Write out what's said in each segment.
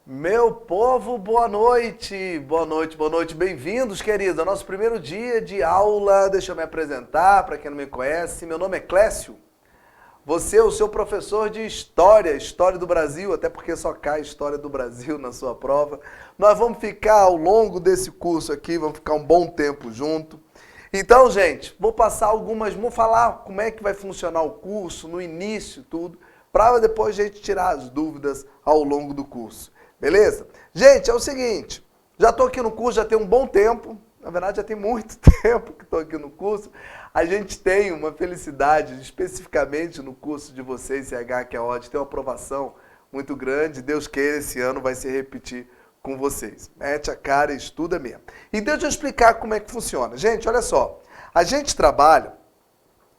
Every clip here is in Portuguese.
Meu povo, boa noite, boa noite, boa noite, bem-vindos, queridos, ao nosso primeiro dia de aula. Deixa eu me apresentar, para quem não me conhece, meu nome é Clécio, você é o seu professor de História do Brasil, até porque só cai História do Brasil na sua prova. Nós vamos ficar ao longo desse curso aqui, vamos ficar um bom tempo junto. Então, gente, vou falar como é que vai funcionar o curso, no início tudo, para depois a gente tirar as dúvidas ao longo do curso. Beleza? Gente, é o seguinte, já estou aqui no curso, já tem um bom tempo, na verdade já tem muito tempo que estou aqui no curso. A gente tem uma felicidade, especificamente no curso de vocês, CHQO, de ter uma aprovação muito grande. Deus queira, esse ano vai se repetir com vocês. Mete a cara e estuda mesmo. E deixa eu explicar como é que funciona. Gente, olha só, a gente trabalha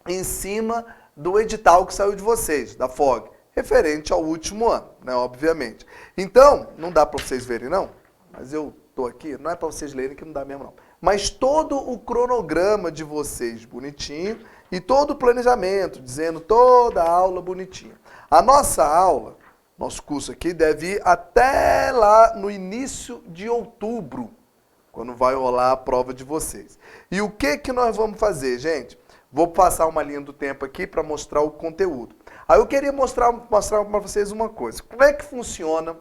em cima do edital que saiu de vocês, da FOG, referente ao último ano, né, obviamente. Então, não dá para vocês verem, não, mas eu estou aqui, não é para vocês lerem que não dá mesmo, não. Mas todo o cronograma de vocês bonitinho e todo o planejamento, dizendo toda a aula bonitinha. A nossa aula, nosso curso aqui, deve ir até lá no início de outubro, quando vai rolar a prova de vocês. E o que nós vamos fazer, gente? Vou passar uma linha do tempo aqui para mostrar o conteúdo. Aí eu queria mostrar para vocês uma coisa. Como é que funciona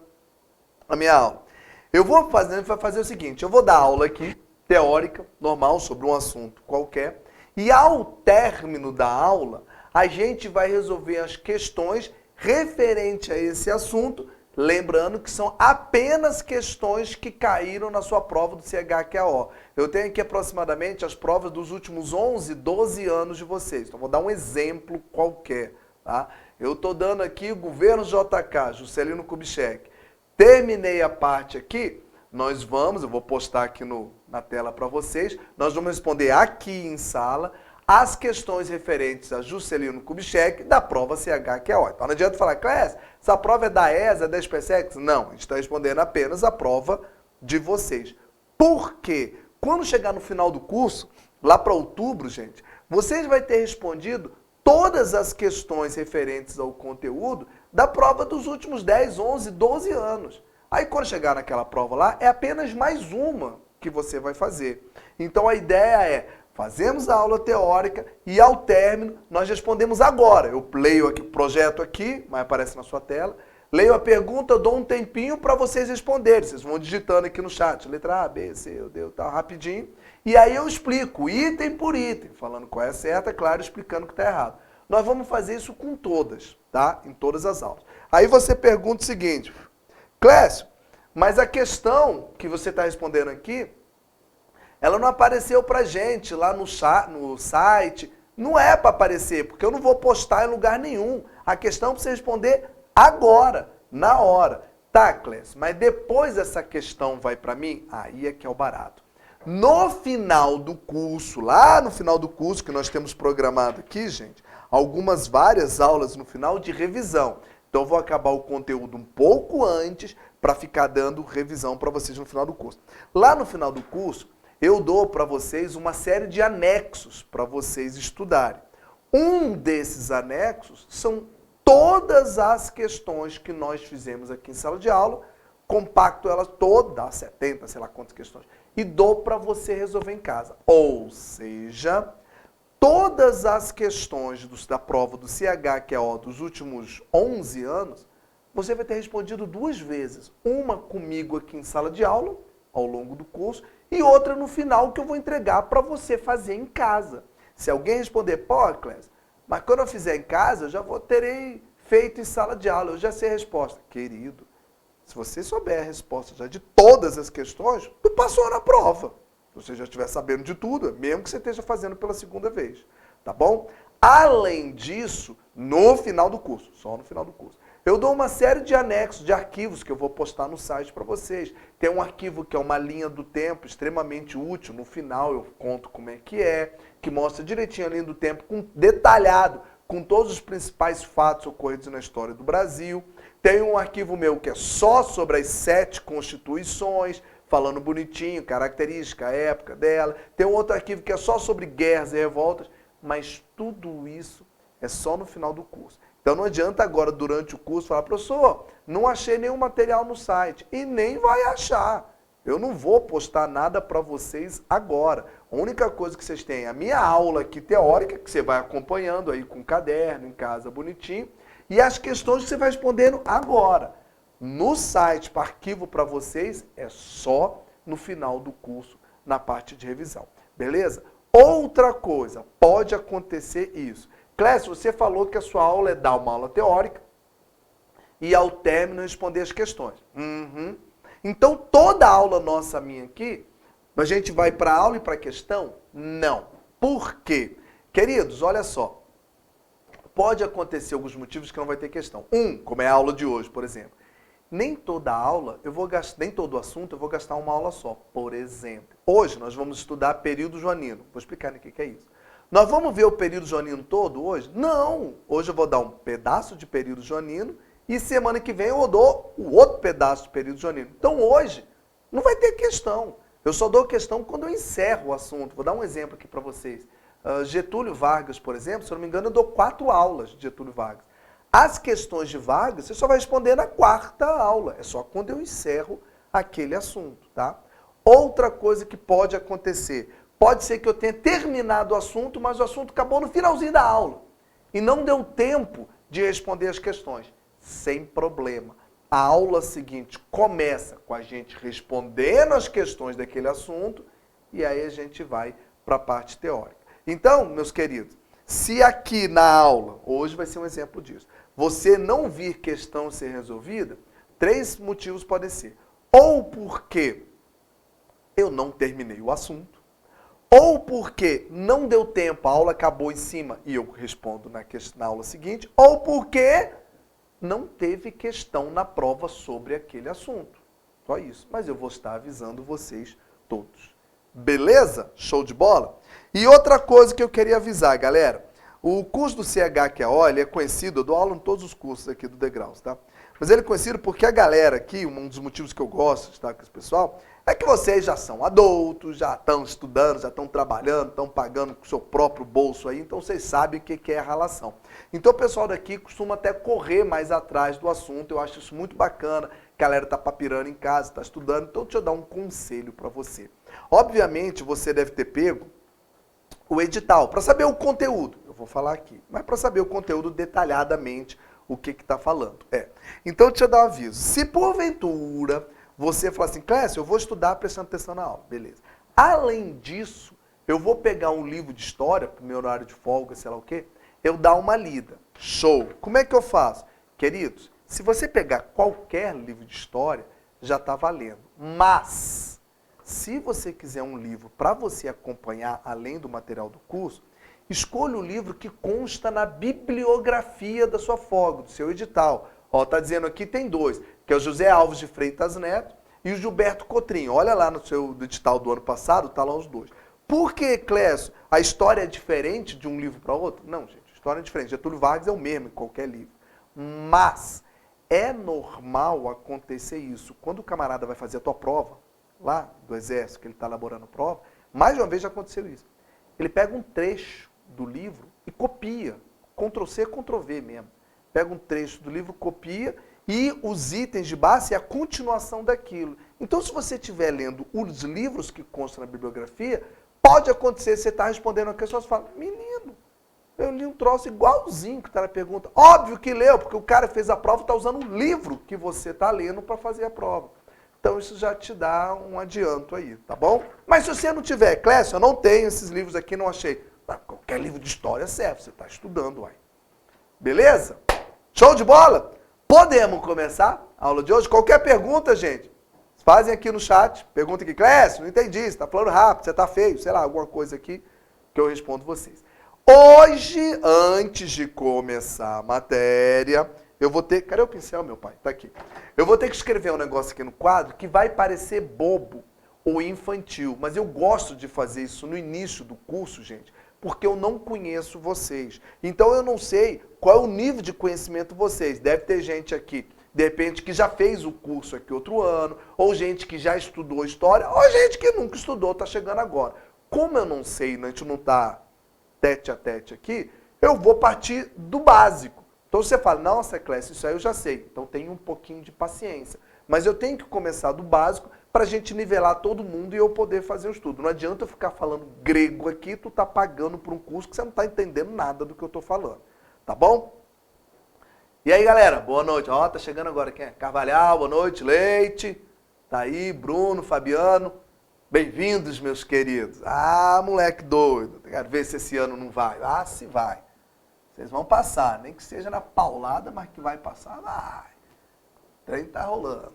a minha aula? Eu vou fazer o seguinte, eu vou dar aula aqui, teórica, normal, sobre um assunto qualquer, e ao término da aula, a gente vai resolver as questões referentes a esse assunto, lembrando que são apenas questões que caíram na sua prova do CHQO. Eu tenho aqui aproximadamente as provas dos últimos 11, 12 anos de vocês. Então, vou dar um exemplo qualquer. Tá? Eu estou dando aqui o governo JK, Juscelino Kubitschek. Terminei a parte aqui, eu vou postar aqui na tela para vocês, nós vamos responder aqui em sala as questões referentes a Juscelino Kubitschek da prova CHQO. Então não adianta falar, Clécio, essa prova é da ESA, da SpaceX? Não, a gente está respondendo apenas a prova de vocês. Por quê? Quando chegar no final do curso, lá para outubro, gente, vocês vão ter respondido todas as questões referentes ao conteúdo da prova dos últimos 10, 11, 12 anos. Aí quando chegar naquela prova lá, é apenas mais uma que você vai fazer. Então a ideia é, fazemos a aula teórica e ao término nós respondemos agora. Eu leio aqui o projeto aqui, mas aparece na sua tela, leio a pergunta, dou um tempinho para vocês responderem. Vocês vão digitando aqui no chat, letra A, B, C, D, tal, rapidinho. E aí eu explico, item por item, falando qual é a certa, claro, explicando o que está errado. Nós vamos fazer isso com todas, tá? Em todas as aulas. Aí você pergunta o seguinte, Clécio, mas a questão que você está respondendo aqui, ela não apareceu pra gente lá no site. Não é para aparecer, porque eu não vou postar em lugar nenhum. A questão é para você responder agora, na hora. Tá, Clécio, mas depois essa questão vai para mim? Aí é que é o barato. No final do curso, lá no final do curso, que nós temos programado aqui, gente, várias aulas no final de revisão. Então eu vou acabar o conteúdo um pouco antes para ficar dando revisão para vocês no final do curso. Lá no final do curso, eu dou para vocês uma série de anexos para vocês estudarem. Um desses anexos são todas as questões que nós fizemos aqui em sala de aula, compacto elas todas, dá 70, sei lá quantas questões, e dou para você resolver em casa. Ou seja, todas as questões da prova do CHQO dos últimos 11 anos, você vai ter respondido 2 vezes. Uma comigo aqui em sala de aula, ao longo do curso, e outra no final que eu vou entregar para você fazer em casa. Se alguém responder, pô, Clécio, mas quando eu fizer em casa, eu já terei feito em sala de aula, eu já sei a resposta. Querido, se você souber a resposta já de todas as questões, tu passou na prova. Se você já estiver sabendo de tudo, mesmo que você esteja fazendo pela segunda vez. Tá bom? Além disso, no final do curso, só no final do curso, eu dou uma série de anexos, de arquivos que eu vou postar no site para vocês. Tem um arquivo que é uma linha do tempo extremamente útil. No final eu conto como é, que mostra direitinho a linha do tempo, detalhado, com todos os principais fatos ocorridos na história do Brasil. Tem um arquivo meu que é só sobre as 7 constituições, falando bonitinho, característica, a época dela. Tem um outro arquivo que é só sobre guerras e revoltas, mas tudo isso é só no final do curso. Então não adianta agora, durante o curso, falar, professor, não achei nenhum material no site. E nem vai achar. Eu não vou postar nada para vocês agora. A única coisa que vocês têm é a minha aula aqui teórica, que você vai acompanhando aí com caderno, em casa, bonitinho, e as questões que você vai respondendo agora. No site, para arquivo para vocês, é só no final do curso, na parte de revisão. Beleza? Outra coisa, pode acontecer isso. Clécio, você falou que a sua aula é dar uma aula teórica e ao término responder as questões. Então, toda aula nossa minha aqui, a gente vai para a aula e para a questão? Não. Por quê? Queridos, olha só. Pode acontecer alguns motivos que não vai ter questão. Como é a aula de hoje, por exemplo. Nem toda aula, nem todo assunto eu vou gastar uma aula só. Por exemplo, hoje nós vamos estudar período joanino. Vou explicar o que é isso. Nós vamos ver o período joanino todo hoje? Não. Hoje eu vou dar um pedaço de período joanino e semana que vem eu dou o outro pedaço de período joanino. Então hoje não vai ter questão. Eu só dou questão quando eu encerro o assunto. Vou dar um exemplo aqui para vocês. Getúlio Vargas, por exemplo, se eu não me engano, eu dou 4 aulas de Getúlio Vargas. As questões de Vargas, você só vai responder na 4ª aula. É só quando eu encerro aquele assunto, tá? Outra coisa que pode acontecer. Pode ser que eu tenha terminado o assunto, mas o assunto acabou no finalzinho da aula. E não deu tempo de responder as questões. Sem problema. A aula seguinte começa com a gente respondendo as questões daquele assunto e aí a gente vai para a parte teórica. Então, meus queridos, se aqui na aula, hoje vai ser um exemplo disso, você não vir questão ser resolvida, 3 motivos podem ser. Ou porque eu não terminei o assunto, ou porque não deu tempo, a aula acabou em cima e eu respondo na aula seguinte, ou porque não teve questão na prova sobre aquele assunto. Só isso. Mas eu vou estar avisando vocês todos. Beleza? Show de bola? E outra coisa que eu queria avisar, galera. O curso do CHQO, ele é conhecido, eu dou aula em todos os cursos aqui do Degraus, tá? Mas ele é conhecido porque a galera aqui, um dos motivos que eu gosto de estar com esse pessoal, é que vocês já são adultos, já estão estudando, já estão trabalhando, estão pagando com o seu próprio bolso aí, então vocês sabem o que é a relação. Então o pessoal daqui costuma até correr mais atrás do assunto, eu acho isso muito bacana, a galera está papirando em casa, está estudando, então deixa eu dar um conselho para você. Obviamente você deve ter pego o edital, para saber o conteúdo, eu vou falar aqui, mas para saber o conteúdo detalhadamente, o que está falando. Então deixa eu dar um aviso, se porventura você fala assim, Clécio, eu vou estudar prestando atenção na aula. Beleza. Além disso, eu vou pegar um livro de história, para o meu horário de folga, sei lá o quê, eu dar uma lida. Show. Como é que eu faço? Queridos, se você pegar qualquer livro de história, já está valendo. Mas, se você quiser um livro para você acompanhar, além do material do curso, escolha o livro que consta na bibliografia da sua folga, do seu edital. Ó, tá dizendo aqui, tem 2, que é o José Alves de Freitas Neto e o Gilberto Cotrim. Olha lá no seu edital do ano passado, tá lá os 2. Por que, Clécio, a história é diferente de um livro para outro? Não, gente, a história é diferente. Getúlio Vargas é o mesmo em qualquer livro. Mas é normal acontecer isso. Quando o camarada vai fazer a tua prova, lá do Exército, que ele está elaborando a prova, mais de uma vez já aconteceu isso. Ele pega um trecho do livro e copia. Ctrl+C, Ctrl+V mesmo. Pega um trecho do livro, copia e os itens de base é a continuação daquilo. Então, se você estiver lendo os livros que constam na bibliografia, pode acontecer, você está respondendo a questão, você fala, menino, eu li um troço igualzinho que está na pergunta. Óbvio que leu, porque o cara fez a prova e está usando o livro que você está lendo para fazer a prova. Então, isso já te dá um adianto aí, tá bom? Mas se você não tiver, Clécio, eu não tenho esses livros aqui, não achei. Qualquer livro de história serve, você está estudando, uai. Beleza? Show de bola? Podemos começar a aula de hoje? Qualquer pergunta, gente, fazem aqui no chat. Pergunta aqui, Clécio, não entendi, você está falando rápido, você está feio, sei lá, alguma coisa aqui que eu respondo vocês. Hoje, antes de começar a matéria, eu vou ter... Cadê o pincel, meu pai? Tá aqui. Eu vou ter que escrever um negócio aqui no quadro que vai parecer bobo ou infantil, mas eu gosto de fazer isso no início do curso, gente, porque eu não conheço vocês. Então eu não sei qual é o nível de conhecimento de vocês. Deve ter gente aqui, de repente, que já fez o curso aqui outro ano, ou gente que já estudou história, ou gente que nunca estudou, está chegando agora. Como eu não sei, a gente não está tete a tete aqui, eu vou partir do básico. Então você fala, nossa, Clécio, isso aí eu já sei. Então tem um pouquinho de paciência. Mas eu tenho que começar do básico para a gente nivelar todo mundo e eu poder fazer o estudo. Não adianta eu ficar falando grego aqui, tu tá pagando por um curso que você não está entendendo nada do que eu estou falando. Tá bom? E aí, galera, boa noite. Ó, tá chegando agora quem é? Carvalhal, boa noite. Leite, tá aí, Bruno, Fabiano. Bem-vindos, meus queridos. Ah, moleque doido. Quero ver se esse ano não vai. Ah, se vai. Vocês vão passar, nem que seja na paulada, mas que vai passar, vai. O trem tá rolando.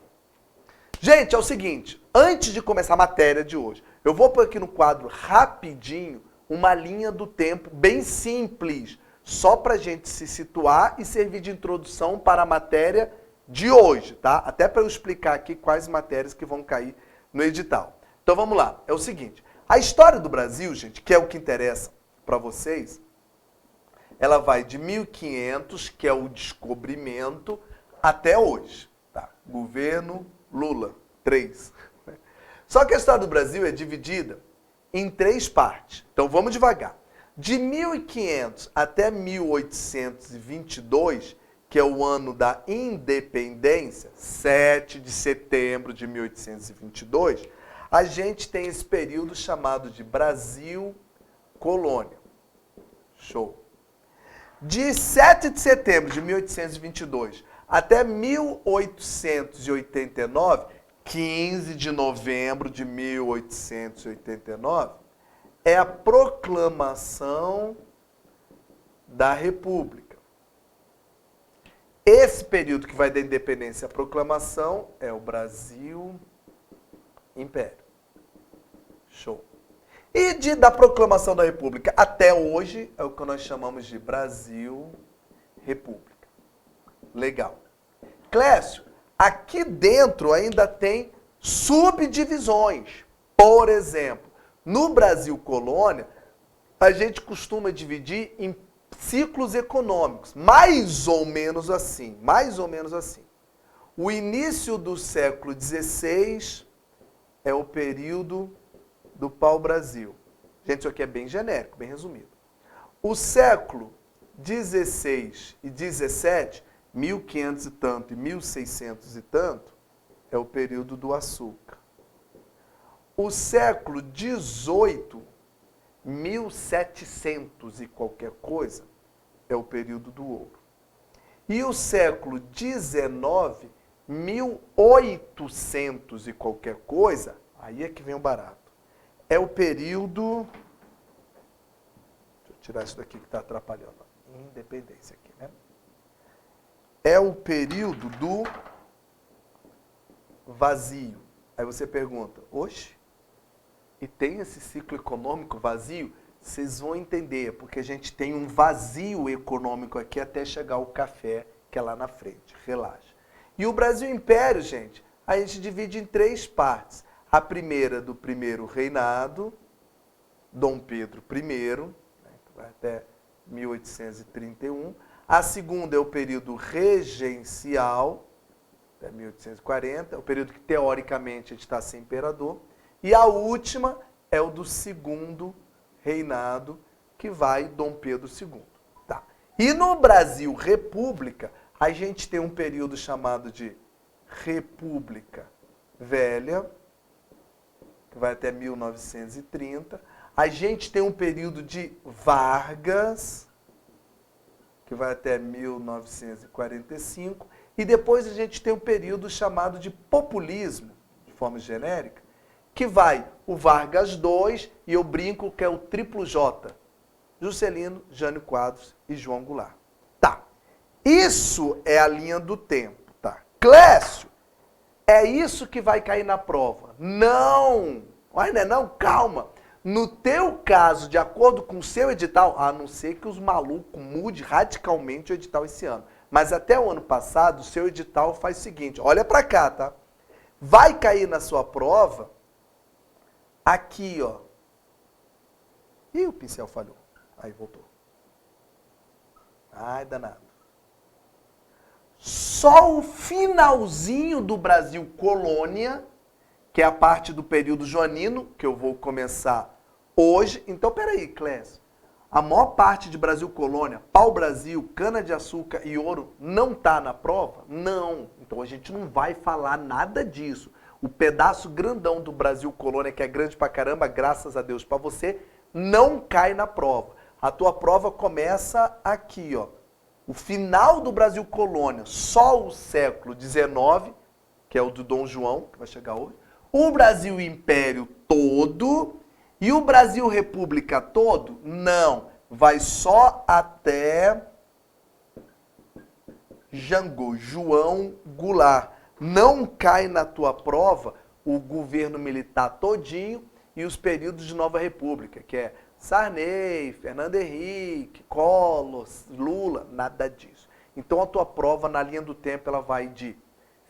Gente, é o seguinte, antes de começar a matéria de hoje, eu vou pôr aqui no quadro rapidinho uma linha do tempo bem simples, só pra gente se situar e servir de introdução para a matéria de hoje, tá? Até para eu explicar aqui quais matérias que vão cair no edital. Então vamos lá, é o seguinte, a história do Brasil, gente, que é o que interessa para vocês, ela vai de 1500, que é o descobrimento, até hoje. Tá? Governo Lula, 3. Só que a história do Brasil é dividida em 3 partes. Então vamos devagar. De 1500 até 1822, que é o ano da independência, 7 de setembro de 1822, a gente tem esse período chamado de Brasil Colônia. Show. De 7 de setembro de 1822 até 1889, 15 de novembro de 1889, é a proclamação da República. Esse período que vai da independência à proclamação é o Brasil Império. Show. E da proclamação da República até hoje é o que nós chamamos de Brasil República. Legal. Clécio, aqui dentro ainda tem subdivisões. Por exemplo, no Brasil Colônia, a gente costuma dividir em ciclos econômicos. Mais ou menos assim. O início do século XVI é o período do pau-brasil. Gente, isso aqui é bem genérico, bem resumido. O século XVI e XVII, 1500 e tanto e 1600 e tanto, é o período do açúcar. O século XVIII, 1700 e qualquer coisa, é o período do ouro. E o século XIX, 1800 e qualquer coisa, aí é que vem o barato. É o período... Deixa eu tirar isso daqui que está atrapalhando. Independência aqui, né? É o período do vazio. Aí você pergunta, oxe, e tem esse ciclo econômico vazio? Vocês vão entender, porque a gente tem um vazio econômico aqui até chegar o café, que é lá na frente. Relaxa. E o Brasil Império, gente, a gente divide em 3 partes. A primeira do primeiro reinado, Dom Pedro I, né, que vai até 1831. A segunda é o período regencial, até 1840, é o período que teoricamente a gente está sem imperador. E a última é o do segundo reinado, que vai Dom Pedro II. Tá. E no Brasil República, a gente tem um período chamado de República Velha, que vai até 1930. A gente tem um período de Vargas, que vai até 1945. E depois a gente tem um período chamado de populismo, de forma genérica, que vai o Vargas II, e eu brinco que é o triplo J. Juscelino, Jânio Quadros e João Goulart. Tá. Isso é a linha do tempo, tá? Clécio, é isso que vai cair na prova. Não! Ainda não, calma. No teu caso, de acordo com o seu edital, a não ser que os malucos mudem radicalmente o edital esse ano. Mas até o ano passado, o seu edital faz o seguinte, olha pra cá, tá? Vai cair na sua prova, aqui, ó. Ih, o pincel falhou. Aí, voltou. Ai, danado. Só o finalzinho do Brasil Colônia, que é a parte do período joanino, que eu vou começar hoje. Então, peraí, Clécio. A maior parte de Brasil Colônia, pau-brasil, cana-de-açúcar e ouro não está na prova? Não. Então a gente não vai falar nada disso. O pedaço grandão do Brasil Colônia, que é grande pra caramba, graças a Deus pra você, não cai na prova. A tua prova começa aqui, ó. O final do Brasil Colônia, só o século XIX, que é o do Dom João, que vai chegar hoje. O Brasil Império todo. E o Brasil República todo? Não. Vai só até Jango, João Goulart. Não cai na tua prova o governo militar todinho e os períodos de Nova República, que é Sarney, Fernando Henrique, Collor, Lula, nada disso. Então a tua prova na linha do tempo ela vai de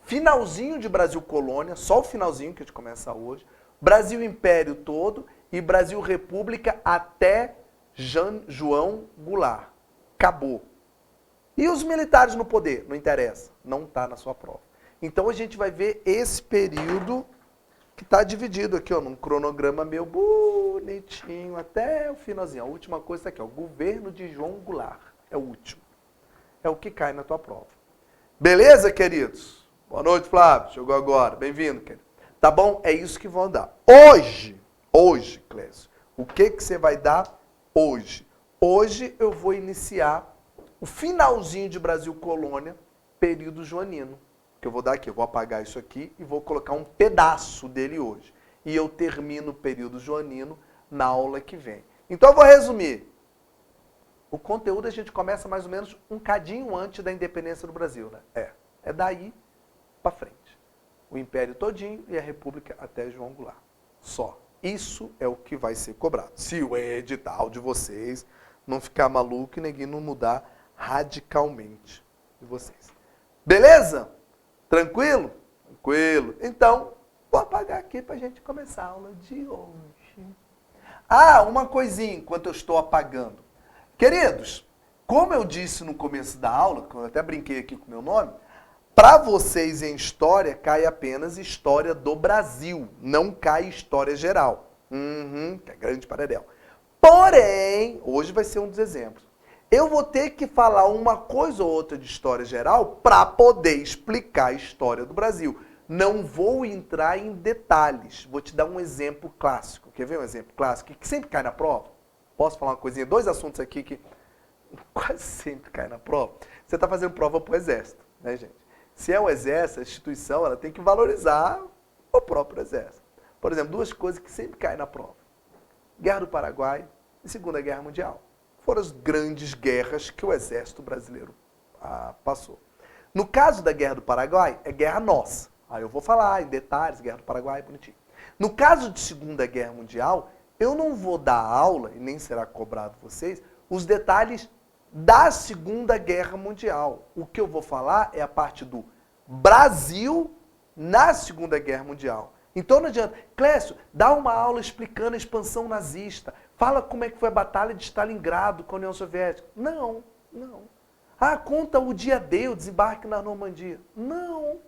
finalzinho de Brasil Colônia, só o finalzinho que a gente começa hoje, Brasil Império todo e Brasil República até João Goulart. Acabou. E os militares no poder? Não interessa, não está na sua prova. Então a gente vai ver esse período que está dividido aqui, ó, num cronograma meio bonitinho, até o finalzinho. A última coisa está aqui, ó, governo de João Goulart. É o último. É o que cai na tua prova. Beleza, queridos? Boa noite, Flávio. Chegou agora. Bem-vindo, querido. Tá bom? É isso que vão dar. Hoje, Clécio, o que você vai dar hoje? Hoje eu vou iniciar o finalzinho de Brasil Colônia, período joanino. Que eu vou dar aqui, eu vou apagar isso aqui e vou colocar um pedaço dele hoje. E eu termino o período joanino na aula que vem. Então eu vou resumir. O conteúdo a gente começa mais ou menos um cadinho antes da independência do Brasil, né? É daí para frente. O Império todinho e a República até João Goulart. Só. Isso é o que vai ser cobrado. Se o edital de vocês não ficar maluco e ninguém não mudar radicalmente de vocês. Beleza? Tranquilo? Tranquilo. Então, vou apagar aqui para a gente começar a aula de hoje. Ah, uma coisinha enquanto eu estou apagando. Queridos, como eu disse no começo da aula, eu até brinquei aqui com o meu nome, para vocês em história cai apenas história do Brasil, não cai história geral. Que é grande paredel. Porém, hoje vai ser um dos exemplos. Eu vou ter que falar uma coisa ou outra de história geral para poder explicar a história do Brasil. Não vou entrar em detalhes. Vou te dar um exemplo clássico. Quer ver um exemplo clássico que sempre cai na prova? Posso falar uma coisinha? 2 assuntos aqui que quase sempre cai na prova. Você está fazendo prova para o Exército, né, gente? Se é o Exército, a instituição, ela tem que valorizar o próprio Exército. Por exemplo, 2 coisas que sempre caem na prova. Guerra do Paraguai e Segunda Guerra Mundial. Foram as grandes guerras que o Exército brasileiro passou. No caso da Guerra do Paraguai, é guerra nossa. Aí eu vou falar em detalhes, Guerra do Paraguai, bonitinho. No caso de Segunda Guerra Mundial, eu não vou dar aula, e nem será cobrado vocês, os detalhes da Segunda Guerra Mundial. O que eu vou falar é a parte do Brasil na Segunda Guerra Mundial. Então não adianta. Clécio, dá uma aula explicando a expansão nazista. Fala como é que foi a Batalha de Stalingrado com a União Soviética. Não. Ah, conta o dia D, o desembarque na Normandia. Não.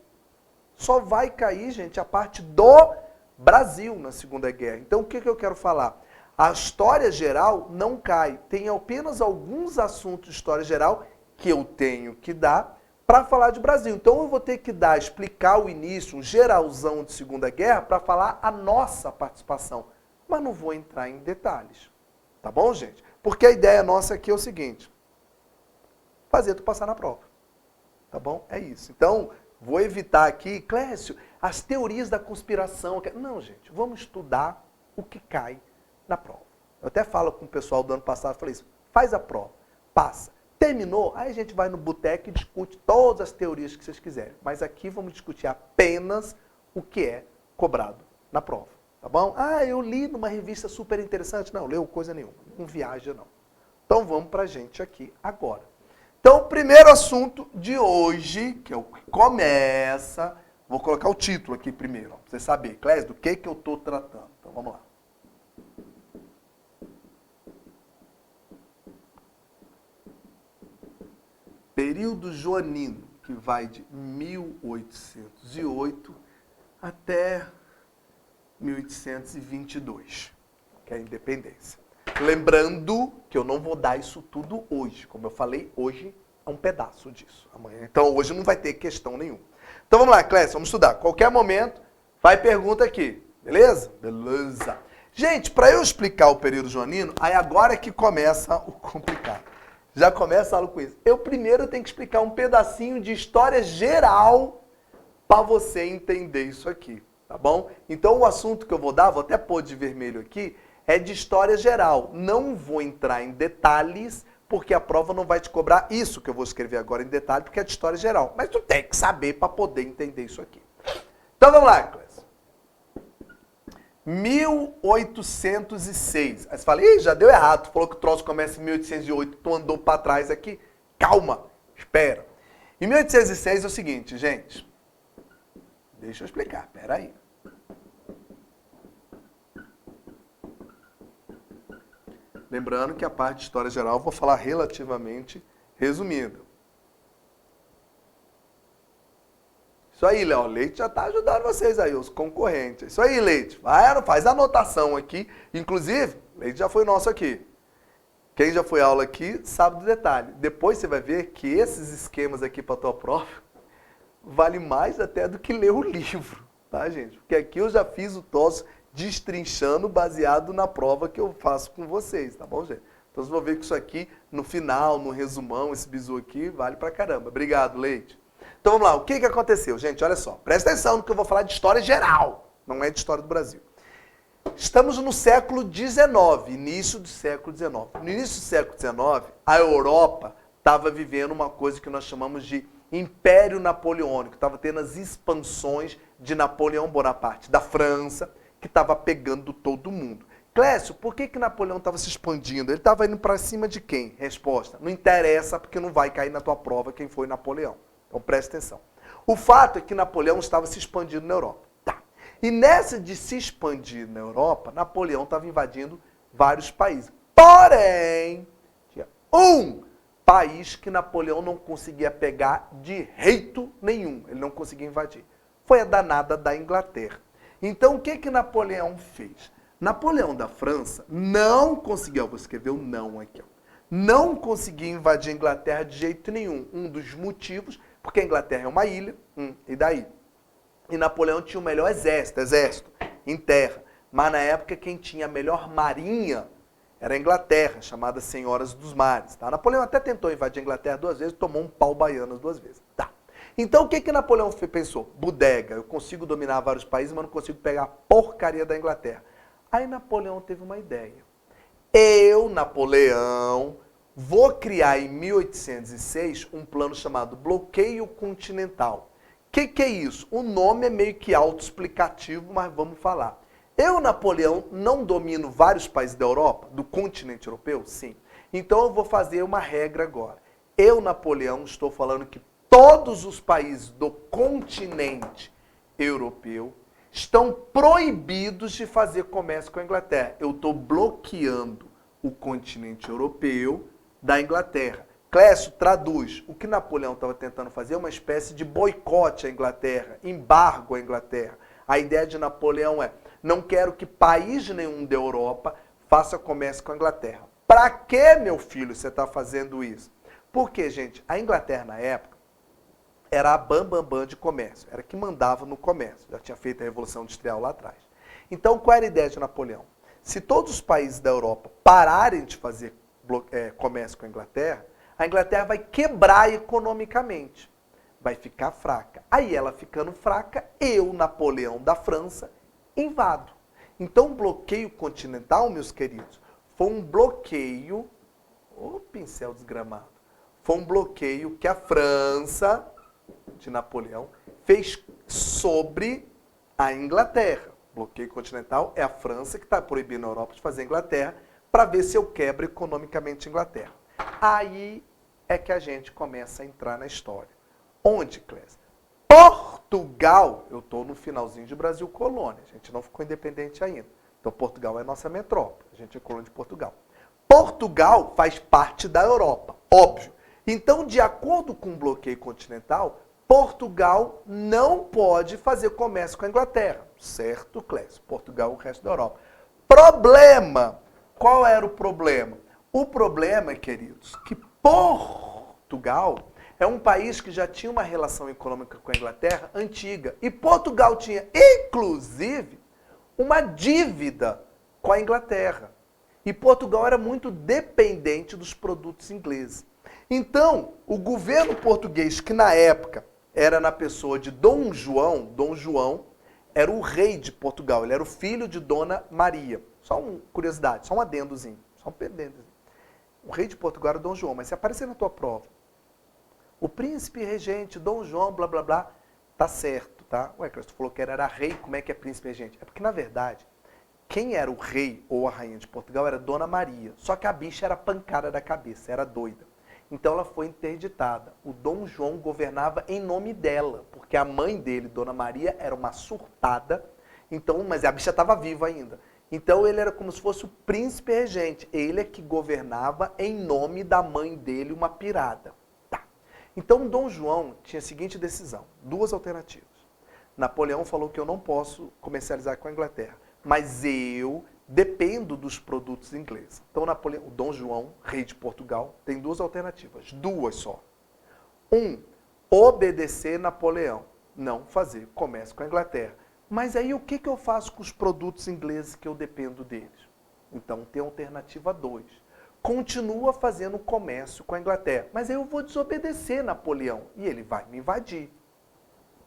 Só vai cair, gente, a parte do Brasil na Segunda Guerra. Então o que eu quero falar? A história geral não cai. Tem apenas alguns assuntos de história geral que eu tenho que dar para falar de Brasil. Então eu vou ter que explicar o início, um geralzão de Segunda Guerra para falar a nossa participação. Mas não vou entrar em detalhes. Tá bom, gente? Porque a ideia nossa aqui é o seguinte: fazer tu passar na prova. Tá bom? É isso. Então, vou evitar aqui, Clécio, as teorias da conspiração. Não, gente, vamos estudar o que cai na prova. Eu até falo com o pessoal do ano passado, falei isso, faz a prova, passa. Terminou, aí a gente vai no boteco e discute todas as teorias que vocês quiserem. Mas aqui vamos discutir apenas o que é cobrado na prova. Tá bom? Ah, eu li numa revista super interessante. Não, leu coisa nenhuma. Não viaja, não. Então vamos pra gente aqui agora. Então, o primeiro assunto de hoje, que é o que começa, vou colocar o título aqui primeiro, para você saber, Clécio, do que eu estou tratando. Então vamos lá. Período joanino, que vai de 1808 até 1822, que é a independência. Lembrando que eu não vou dar isso tudo hoje. Como eu falei, hoje é um pedaço disso. Amanhã. Então hoje não vai ter questão nenhuma. Então vamos lá, Clécio, vamos estudar. Qualquer momento, vai pergunta aqui. Beleza? Beleza. Gente, para eu explicar o período joanino, aí agora é que começa o complicado. Já começa a aula com isso. Eu primeiro tenho que explicar um pedacinho de história geral para você entender isso aqui, tá bom? Então o assunto que eu vou dar, vou até pôr de vermelho aqui, é de história geral. Não vou entrar em detalhes, porque a prova não vai te cobrar isso que eu vou escrever agora em detalhe, porque é de história geral. Mas tu tem que saber para poder entender isso aqui. Então vamos lá, Clécio. 1806. Aí você fala, ih, já deu errado. Tu falou que o troço começa em 1808, tu andou para trás aqui. Calma, espera. Em 1806 é o seguinte, gente. Deixa eu explicar, espera aí. Lembrando que a parte de história geral eu vou falar relativamente resumida. Isso aí, Léo. Leite já está ajudando vocês aí, os concorrentes. Isso aí, Leite. Faz a anotação aqui. Inclusive, Leite já foi nosso aqui. Quem já foi aula aqui sabe do detalhe. Depois você vai ver que esses esquemas aqui para a tua prova vale mais até do que ler o livro, tá, gente? Porque aqui eu já fiz o troço destrinchando baseado na prova que eu faço com vocês, tá bom, gente? Então vocês vão ver que isso aqui, no final, no resumão, esse bizu aqui, vale pra caramba. Obrigado, Leite. Então vamos lá, o que aconteceu? Gente, olha só, presta atenção no que eu vou falar de história geral, não é de história do Brasil. Estamos no século XIX, início do século XIX. No início do século XIX, a Europa estava vivendo uma coisa que nós chamamos de Império Napoleônico. Estava tendo as expansões de Napoleão Bonaparte, da França, que estava pegando todo mundo. Clécio, por que Napoleão estava se expandindo? Ele estava indo para cima de quem? Resposta, não interessa, porque não vai cair na tua prova quem foi Napoleão. Então presta atenção. O fato é que Napoleão estava se expandindo na Europa. Tá. E nessa de se expandir na Europa, Napoleão estava invadindo vários países. Porém, tinha um país que Napoleão não conseguia pegar de jeito nenhum. Ele não conseguia invadir. Foi a danada da Inglaterra. Então, o que Napoleão fez? Napoleão da França não conseguiu, vou escrever o não aqui, ó, não conseguia invadir a Inglaterra de jeito nenhum. Um dos motivos, porque a Inglaterra é uma ilha, e daí? E Napoleão tinha o melhor exército em terra. Mas na época quem tinha a melhor marinha era a Inglaterra, chamada Senhoras dos Mares. Tá? Napoleão até tentou invadir a Inglaterra 2 vezes, tomou um pau baiano as 2 vezes. Tá. Então o que Napoleão pensou? Bodega, eu consigo dominar vários países, mas não consigo pegar a porcaria da Inglaterra. Aí Napoleão teve uma ideia. Eu, Napoleão, vou criar em 1806 um plano chamado Bloqueio Continental. O que é isso? O nome é meio que autoexplicativo, mas vamos falar. Eu, Napoleão, não domino vários países da Europa, do continente europeu? Sim. Então eu vou fazer uma regra agora. Eu, Napoleão, estou falando que todos os países do continente europeu estão proibidos de fazer comércio com a Inglaterra. Eu estou bloqueando o continente europeu da Inglaterra. Clécio, traduz. O que Napoleão estava tentando fazer é uma espécie de boicote à Inglaterra, embargo à Inglaterra. A ideia de Napoleão é, não quero que país nenhum da Europa faça comércio com a Inglaterra. Para que, meu filho, você está fazendo isso? Porque, gente, a Inglaterra na época era a bambambam de comércio, era que mandava no comércio, já tinha feito a Revolução Industrial lá atrás. Então, qual era a ideia de Napoleão? Se todos os países da Europa pararem de fazer comércio com a Inglaterra vai quebrar economicamente, vai ficar fraca. Aí ela ficando fraca, eu, Napoleão da França, invado. Então, o bloqueio continental, meus queridos, foi um bloqueio, ô pincel desgramado, foi um bloqueio que a França de Napoleão fez sobre a Inglaterra. Bloqueio continental é a França que está proibindo a Europa de fazer a Inglaterra para ver se eu quebro economicamente a Inglaterra. Aí é que a gente começa a entrar na história. Onde, Clésia? Portugal, eu estou no finalzinho de Brasil colônia, a gente não ficou independente ainda. Então Portugal é nossa metrópole, a gente é colônia de Portugal. Portugal faz parte da Europa, óbvio. Então, de acordo com o bloqueio continental, Portugal não pode fazer comércio com a Inglaterra. Certo, Clécio? Portugal, o resto da Europa. Problema! Qual era o problema? O problema, queridos, que Portugal é um país que já tinha uma relação econômica com a Inglaterra antiga. E Portugal tinha, inclusive, uma dívida com a Inglaterra. E Portugal era muito dependente dos produtos ingleses. Então, o governo português, que na época era na pessoa de Dom João era o rei de Portugal, ele era o filho de Dona Maria. Só uma curiosidade, só um adendozinho, só um adendozinho. O rei de Portugal era Dom João, mas se aparecer na tua prova, o príncipe regente, Dom João, blá, blá, blá, tá certo, tá? Ué, Cláudio, tu falou que era rei, como é que é príncipe regente? É porque, na verdade, quem era o rei ou a rainha de Portugal era Dona Maria. Só que a bicha era pancada da cabeça, era doida. Então ela foi interditada. O Dom João governava em nome dela, porque a mãe dele, Dona Maria, era uma surtada, então, mas a bicha estava viva ainda. Então ele era como se fosse o príncipe regente. Ele é que governava em nome da mãe dele, uma pirada. Tá. Então Dom João tinha a seguinte decisão, duas alternativas. Napoleão falou que eu não posso comercializar com a Inglaterra, mas eu dependo dos produtos ingleses. Então, o Dom João, rei de Portugal, tem duas alternativas, duas só. Obedecer Napoleão, não fazer comércio com a Inglaterra. Mas aí o que eu faço com os produtos ingleses que eu dependo deles? Então, tem a alternativa 2. Continua fazendo comércio com a Inglaterra, mas aí eu vou desobedecer Napoleão e ele vai me invadir.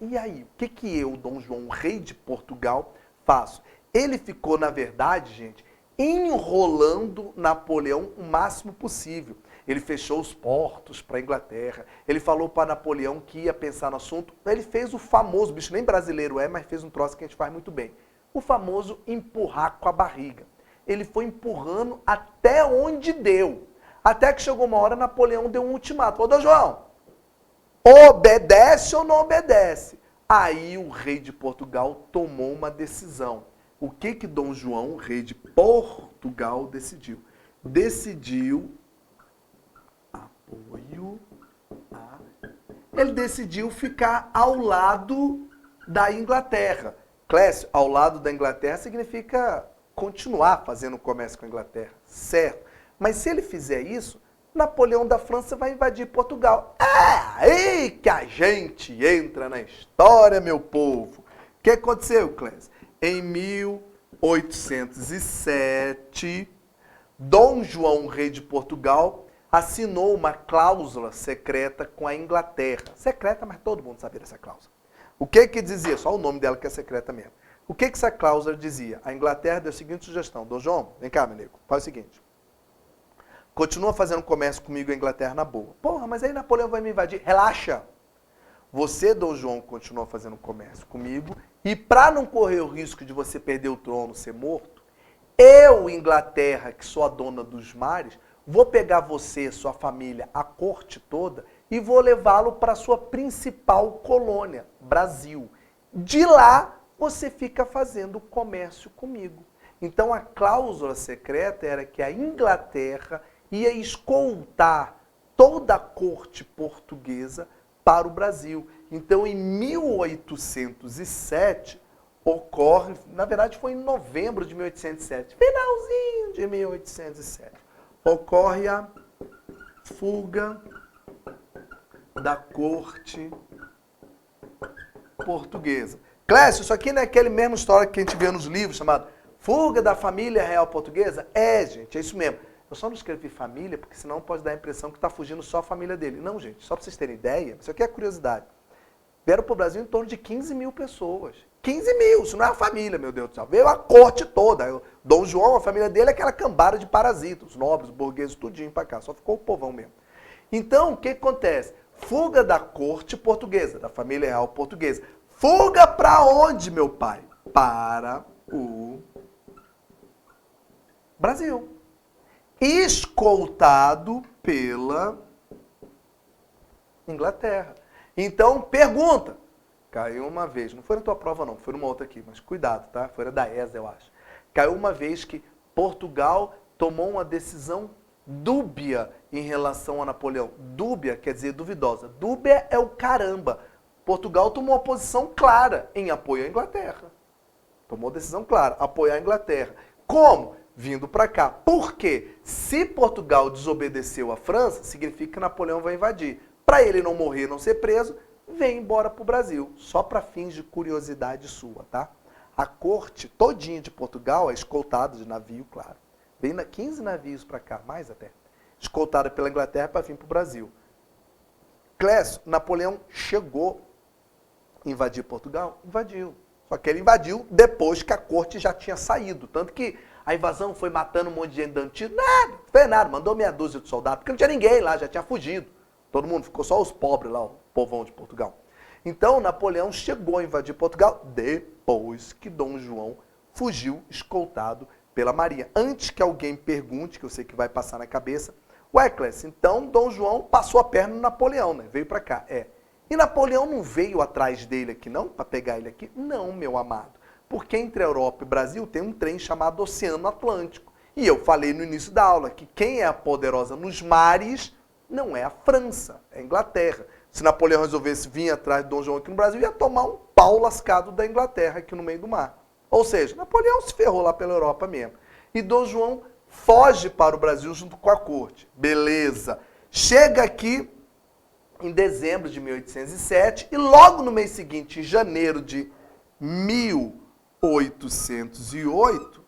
E aí, o que eu, Dom João, rei de Portugal, faço? Ele ficou, na verdade, gente, enrolando Napoleão o máximo possível. Ele fechou os portos para a Inglaterra. Ele falou para Napoleão que ia pensar no assunto. Ele fez o famoso, bicho nem brasileiro é, mas fez um troço que a gente faz muito bem. O famoso empurrar com a barriga. Ele foi empurrando até onde deu. Até que chegou uma hora, Napoleão deu um ultimato. Ô, Dom João, obedece ou não obedece? Aí o rei de Portugal tomou uma decisão. O que Dom João, rei de Portugal, decidiu? Decidiu apoio. Ele decidiu ficar ao lado da Inglaterra. Clécio, ao lado da Inglaterra significa continuar fazendo comércio com a Inglaterra, certo? Mas se ele fizer isso, Napoleão da França vai invadir Portugal. É aí que a gente entra na história, meu povo. O que aconteceu, Clécio? Em 1807, Dom João, rei de Portugal, assinou uma cláusula secreta com a Inglaterra. Secreta, mas todo mundo sabia dessa cláusula. O que dizia? Só o nome dela que é secreta mesmo. O que essa cláusula dizia? A Inglaterra deu a seguinte sugestão. Dom João, vem cá, meu nego, faz o seguinte. Continua fazendo comércio comigo a Inglaterra na boa. Porra, mas aí Napoleão vai me invadir. Relaxa. Você, Dom João, continua fazendo comércio comigo e para não correr o risco de você perder o trono, ser morto, eu, Inglaterra, que sou a dona dos mares, vou pegar você, sua família, a corte toda e vou levá-lo para a sua principal colônia, Brasil. De lá, você fica fazendo comércio comigo. Então, a cláusula secreta era que a Inglaterra ia escoltar toda a corte portuguesa para o Brasil. Então, em 1807, ocorre, na verdade foi em novembro de 1807, finalzinho de 1807, ocorre a fuga da corte portuguesa. Clécio, isso aqui não é aquele mesmo história que a gente vê nos livros, chamado Fuga da Família Real Portuguesa? É, gente, é isso mesmo. Eu só não escrevi família, porque senão pode dar a impressão que está fugindo só a família dele. Não, gente, só para vocês terem ideia, isso aqui é curiosidade. Vieram para o Brasil em torno de 15 mil pessoas. 15 mil, isso não é a família, meu Deus do céu. Veio a corte toda. Dom João, a família dele é aquela cambada de parasitas, os nobres, os burgueses, tudinho para cá. Só ficou o povão mesmo. Então, o que acontece? Fuga da corte portuguesa, da família real portuguesa. Fuga para onde, meu pai? Para o Brasil. Escoltado pela Inglaterra. Então, pergunta. Caiu uma vez, não foi na tua prova não, foi numa outra aqui, mas cuidado, tá? Foi da ESA, eu acho. Caiu uma vez que Portugal tomou uma decisão dúbia em relação a Napoleão. Dúbia quer dizer duvidosa. Dúbia é o caramba. Portugal tomou uma posição clara em apoio à Inglaterra. Tomou decisão clara, apoiar a Inglaterra. Como? vindo para cá. Por quê? Se Portugal desobedeceu a França, significa que Napoleão vai invadir. Para ele não morrer, não ser preso, vem embora para o Brasil. Só para fins de curiosidade sua, tá? A corte todinha de Portugal é escoltada de navio, claro. Vem 15 navios para cá, mais até. Escoltada pela Inglaterra para vir para o Brasil. Clécio, Napoleão chegou a invadir Portugal? Invadiu. Só que ele invadiu depois que a corte já tinha saído. Tanto que a invasão foi matando um monte de gente dando tiro. Nada, não fez nada. Mandou meia dúzia de soldados, porque não tinha ninguém lá, já tinha fugido. Todo mundo, ficou só os pobres lá, o povão de Portugal. Então, Napoleão chegou a invadir Portugal depois que Dom João fugiu escoltado pela Marinha. Antes que alguém pergunte, que eu sei que vai passar na cabeça, ué, Clécio, então Dom João passou a perna no Napoleão, né? Veio para cá. E Napoleão não veio atrás dele aqui, não? Para pegar ele aqui? Não, meu amado. Porque entre a Europa e o Brasil tem um trem chamado Oceano Atlântico. E eu falei no início da aula que quem é a poderosa nos mares não é a França, é a Inglaterra. Se Napoleão resolvesse vir atrás de Dom João aqui no Brasil, ia tomar um pau lascado da Inglaterra aqui no meio do mar. Ou seja, Napoleão se ferrou lá pela Europa mesmo. E Dom João foge para o Brasil junto com a corte. Beleza. Chega aqui em dezembro de 1807 e logo no mês seguinte, em janeiro de 1808,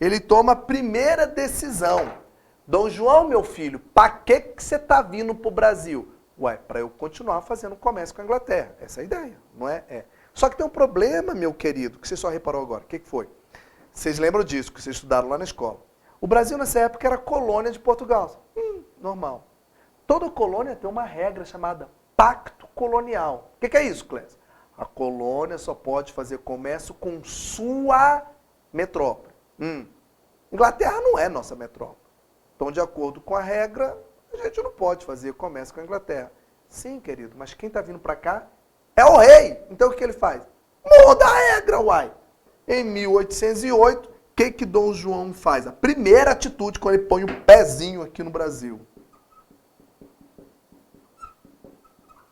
ele toma a primeira decisão. Dom João, meu filho, para que você está vindo para o Brasil? Ué, para eu continuar fazendo comércio com a Inglaterra. Essa é a ideia, não é? Só que tem um problema, meu querido, que você só reparou agora. O que foi? Vocês lembram disso, que vocês estudaram lá na escola. O Brasil, nessa época, era colônia de Portugal. Normal. Toda colônia tem uma regra chamada pacto colonial. O que é isso, Clécio? A colônia só pode fazer comércio com sua metrópole. Inglaterra não é nossa metrópole. Então, de acordo com a regra, a gente não pode fazer comércio com a Inglaterra. Sim, querido, mas quem está vindo para cá é o rei. Então, o que ele faz? Muda a regra, uai. Em 1808, o que Dom João faz? A primeira atitude quando ele põe o pezinho aqui no Brasil.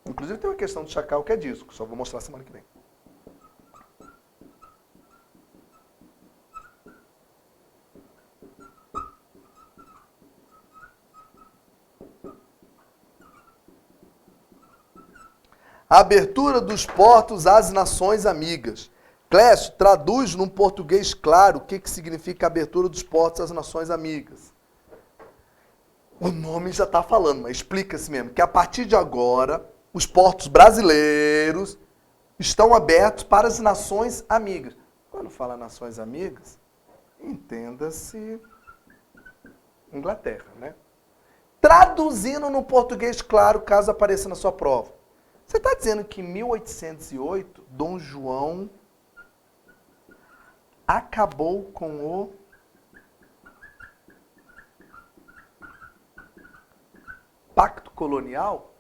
Inclusive tem uma questão do chacal que é disso, que só vou mostrar semana que vem. A abertura dos portos às nações amigas. Clécio, traduz num português claro o que significa a abertura dos portos às nações amigas. O nome já está falando, mas explica-se mesmo, que a partir de agora, os portos brasileiros estão abertos para as nações amigas. Quando fala nações amigas, entenda-se Inglaterra, né? Traduzindo no português claro, caso apareça na sua prova. Você está dizendo que em 1808, Dom João acabou com o pacto colonial?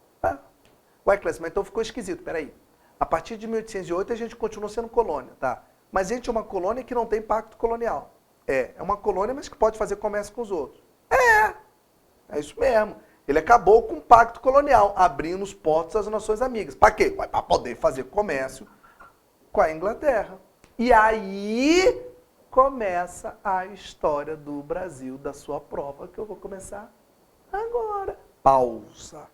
Ué, Clécio, mas então ficou esquisito, peraí. A partir de 1808 a gente continua sendo colônia, tá? Mas a gente é uma colônia que não tem pacto colonial. É uma colônia, mas que pode fazer comércio com os outros. É isso mesmo. Ele acabou com o pacto colonial, abrindo os portos às nações amigas. Para quê? Para poder fazer comércio com a Inglaterra. E aí começa a história do Brasil, da sua prova, que eu vou começar agora. Pausa.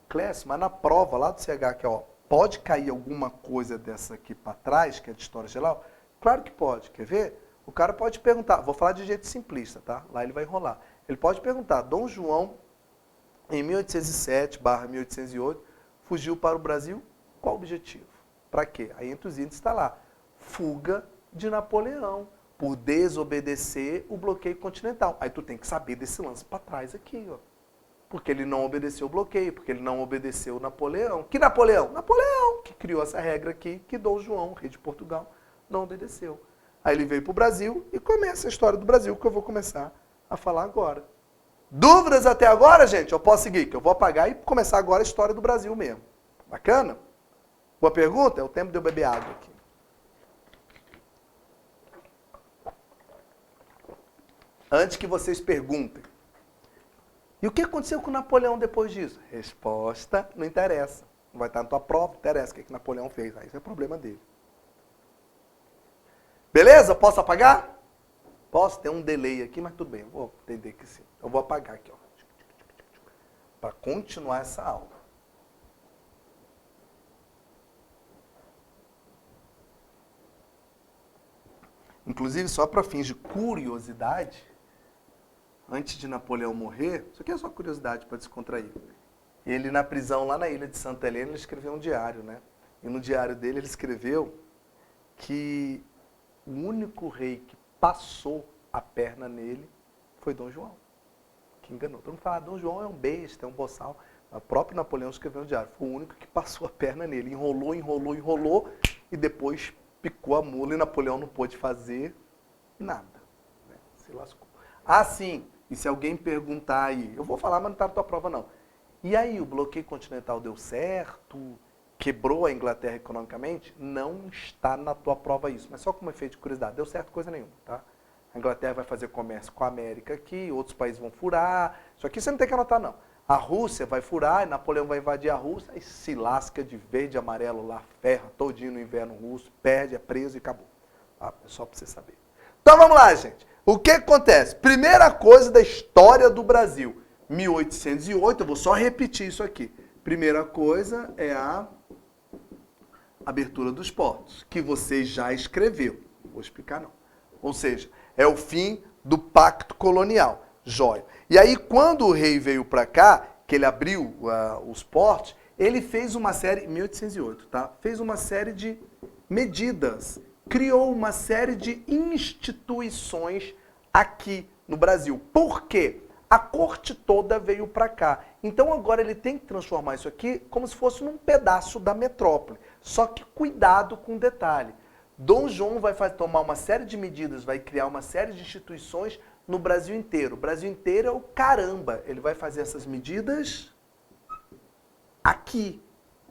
Clécio, mas na prova lá do CH, que pode cair alguma coisa dessa aqui para trás, que é de história geral? Claro que pode. Quer ver? O cara pode perguntar, vou falar de jeito simplista, tá? Lá ele vai enrolar. Ele pode perguntar, Dom João, em 1807/1808, fugiu para o Brasil, qual o objetivo? Para quê? Aí entre os índices está lá, fuga de Napoleão, por desobedecer o bloqueio continental. Aí tu tem que saber desse lance para trás aqui, ó. Porque ele não obedeceu o bloqueio, porque ele não obedeceu o Napoleão. Que Napoleão? Napoleão, que criou essa regra aqui, que Dom João, rei de Portugal, não obedeceu. Aí ele veio para o Brasil e começa a história do Brasil, que eu vou começar a falar agora. Dúvidas até agora, gente? Eu posso seguir, que eu vou apagar e começar agora a história do Brasil mesmo. Bacana? Boa pergunta? É o tempo de eu beber água aqui. Antes que vocês perguntem. E o que aconteceu com Napoleão depois disso? Resposta, não interessa. Não vai estar na tua prova, não interessa o que Napoleão fez. Aí isso é problema dele. Beleza? Posso apagar? Posso ter um delay aqui, mas tudo bem, eu vou entender que sim. Eu vou apagar aqui, ó, para continuar essa aula. Inclusive, só para fins de curiosidade, antes de Napoleão morrer, isso aqui é só curiosidade para descontrair. Ele, na prisão lá na ilha de Santa Helena, ele escreveu um diário, né? E no diário dele ele escreveu que o único rei que passou a perna nele foi Dom João, que enganou. Todo mundo fala, Dom João é um besta, é um boçal. O próprio Napoleão escreveu no diário, foi o único que passou a perna nele. Enrolou, enrolou, enrolou, e depois picou a mula e Napoleão não pôde fazer nada. Né? Se lascou. Ah, sim, e se alguém perguntar aí, eu vou falar, mas não está na tua prova não. E aí, o bloqueio continental deu certo? Quebrou a Inglaterra economicamente? Não está na tua prova isso, mas só como efeito de curiosidade. Deu certo coisa nenhuma, tá? A Inglaterra vai fazer comércio com a América aqui, outros países vão furar. Isso aqui você não tem que anotar, não. A Rússia vai furar, e Napoleão vai invadir a Rússia, e se lasca de verde e amarelo lá, ferra todinho no inverno russo, perde, é preso e acabou. Tá? É só para você saber. Então vamos lá, gente. O que acontece? Primeira coisa da história do Brasil. 1808, eu vou só repetir isso aqui. Primeira coisa é a abertura dos portos, que você já escreveu. Não vou explicar, não. Ou seja, é o fim do pacto colonial. Jóia. E aí, quando o rei veio para cá, que ele abriu os portos, ele fez uma série, em 1808, tá? Fez uma série de medidas, criou uma série de instituições aqui no Brasil. Por quê? A corte toda veio para cá. Então agora ele tem que transformar isso aqui como se fosse num pedaço da metrópole. Só que cuidado com um detalhe. Dom João vai tomar uma série de medidas, vai criar uma série de instituições no Brasil inteiro. O Brasil inteiro é o caramba. Ele vai fazer essas medidas aqui,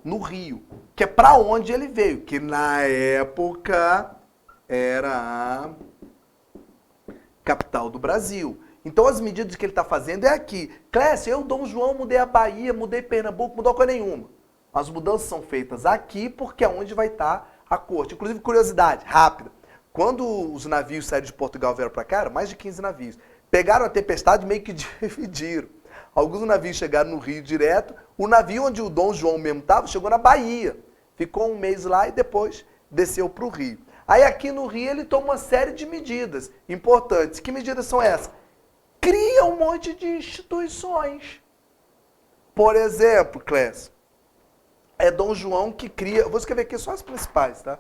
no Rio, que é para onde ele veio, que na época era a capital do Brasil. Então as medidas que ele está fazendo é aqui. Clécio, eu, Dom João, mudei a Bahia, mudei Pernambuco, mudou coisa nenhuma. As mudanças são feitas aqui porque é onde vai estar a corte. Inclusive, curiosidade, rápida. Quando os navios saíram de Portugal e vieram para cá, eram mais de 15 navios. Pegaram a tempestade e meio que dividiram. Alguns navios chegaram no Rio direto. O navio onde o Dom João mesmo estava chegou na Bahia. Ficou um mês lá e depois desceu para o Rio. Aí aqui no Rio ele toma uma série de medidas importantes. Que medidas são essas? Cria um monte de instituições. Por exemplo, Clécio, é Dom João que cria... Vou escrever aqui só as principais, tá?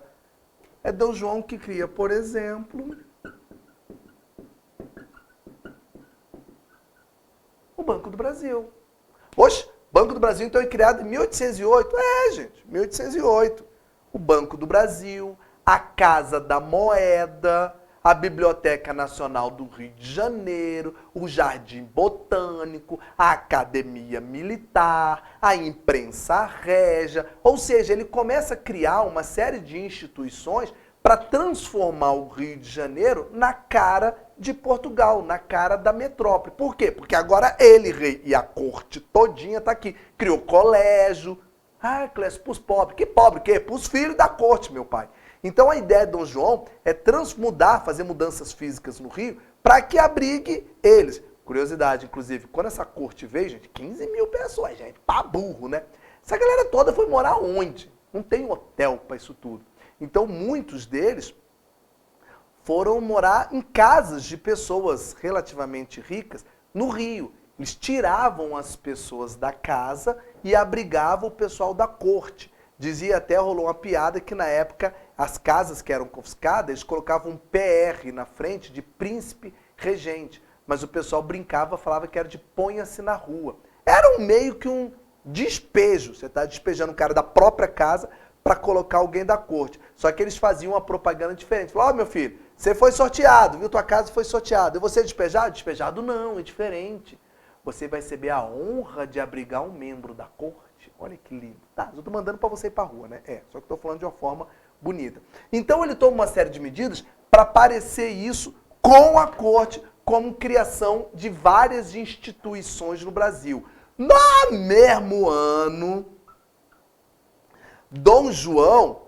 É Dom João que cria, por exemplo, o Banco do Brasil. Oxe, Banco do Brasil então é criado em 1808? É, gente, 1808. O Banco do Brasil, a Casa da Moeda, a Biblioteca Nacional do Rio de Janeiro, o Jardim Botânico, a Academia Militar, a Imprensa Régia. Ou seja, ele começa a criar uma série de instituições para transformar o Rio de Janeiro na cara de Portugal, na cara da metrópole. Por quê? Porque agora ele, rei, e a corte todinha está aqui. Criou colégio. Ah, Clécio, para os pobres. Que pobre, que? Para os filhos da corte, meu pai. Então a ideia de Dom João é transmudar, fazer mudanças físicas no Rio para que abrigue eles. Curiosidade, inclusive, quando essa corte veio, gente, 15 mil pessoas, gente, pra burro, né? Essa galera toda foi morar onde? Não tem hotel para isso tudo. Então muitos deles foram morar em casas de pessoas relativamente ricas no Rio. Eles tiravam as pessoas da casa e abrigavam o pessoal da corte. Dizia até, rolou uma piada que na época as casas que eram confiscadas, eles colocavam um PR na frente de príncipe regente. Mas o pessoal brincava, falava que era de ponha-se na rua. Era meio que um despejo. Você está despejando o cara da própria casa para colocar alguém da corte. Só que eles faziam uma propaganda diferente. Falaram, ó, meu filho, você foi sorteado, viu? Tua casa foi sorteada. E você é despejado? Despejado não, é diferente. Você vai receber a honra de abrigar um membro da corte. Olha que lindo. Tá, eu tô mandando para você ir para a rua, né? Só que estou falando de uma forma bonita. Então ele toma uma série de medidas para parecer isso com a corte, como criação de várias instituições no Brasil. No mesmo ano, Dom João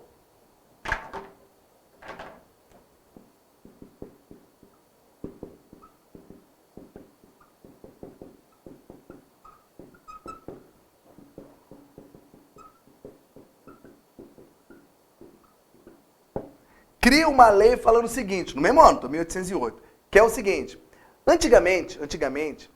cria uma lei falando o seguinte, no mesmo ano, 1808, que é o seguinte, antigamente,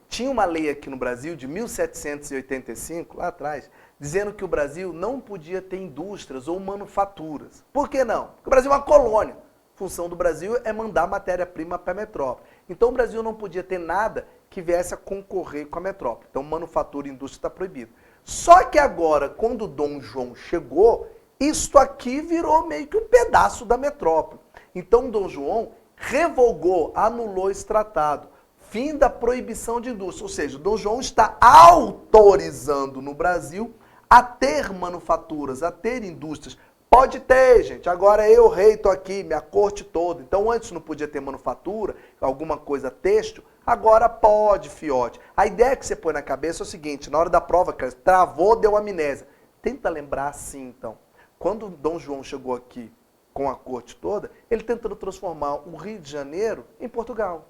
tinha uma lei aqui no Brasil de 1785, lá atrás, dizendo que o Brasil não podia ter indústrias ou manufaturas. Por que não? Porque o Brasil é uma colônia. A função do Brasil é mandar matéria-prima para a metrópole. Então o Brasil não podia ter nada que viesse a concorrer com a metrópole. Então manufatura e indústria está proibido. Só que agora, quando Dom João chegou, isto aqui virou meio que um pedaço da metrópole. Então Dom João revogou, anulou esse tratado. Fim da proibição de indústria. Ou seja, Dom João está autorizando no Brasil a ter manufaturas, a ter indústrias. Pode ter, gente. Agora eu, rei, estou aqui, minha corte toda. Então antes não podia ter manufatura, alguma coisa têxtil. Agora pode, fiote. A ideia que você põe na cabeça é o seguinte, na hora da prova, cara, travou, deu amnésia. Tenta lembrar assim, então. Quando Dom João chegou aqui com a corte toda, ele tentando transformar o Rio de Janeiro em Portugal.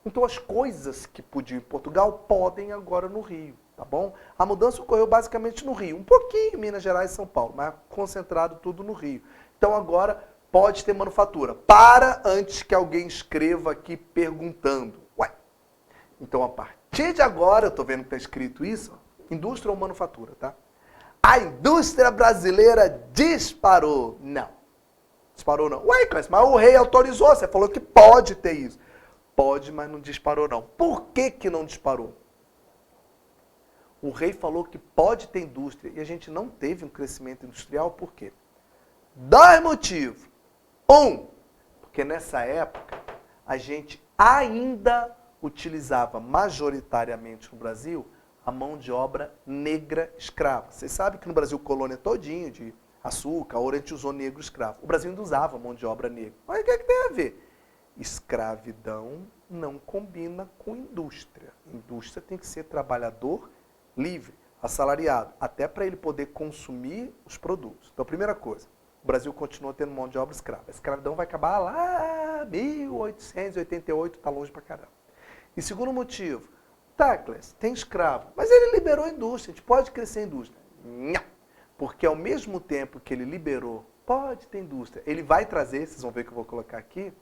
Então as coisas que podiam em Portugal podem agora no Rio, tá bom? A mudança ocorreu basicamente no Rio, um pouquinho em Minas Gerais e São Paulo, mas concentrado tudo no Rio. Então agora pode ter manufatura. Para antes que alguém escreva aqui perguntando. Ué, então a partir de agora, eu estou vendo que está escrito isso, ó, indústria ou manufatura, tá? A indústria brasileira disparou. Não, disparou não. Ué, Clécio, mas o rei autorizou, você falou que pode ter isso. Pode, mas não disparou não. Por que que não disparou? O rei falou que pode ter indústria e a gente não teve um crescimento industrial, por quê? Dois motivos. Um, porque nessa época a gente ainda utilizava majoritariamente no Brasil a mão de obra negra escrava. Vocês sabem que no Brasil colônia todinho de açúcar, ouro, a gente usou negro escravo. O Brasil ainda usava mão de obra negra. Mas o que é que tem a ver? Escravidão não combina com indústria. Indústria tem que ser trabalhador livre, assalariado, até para ele poder consumir os produtos. Então, primeira coisa, o Brasil continua tendo mão de obra escrava. A escravidão vai acabar lá 1888, está longe pra caramba. E segundo motivo, Tacles, tem escravo, mas ele liberou a indústria, a gente pode crescer a indústria. Não, porque ao mesmo tempo que ele liberou, pode ter indústria, ele vai trazer, vocês vão ver que eu vou colocar aqui,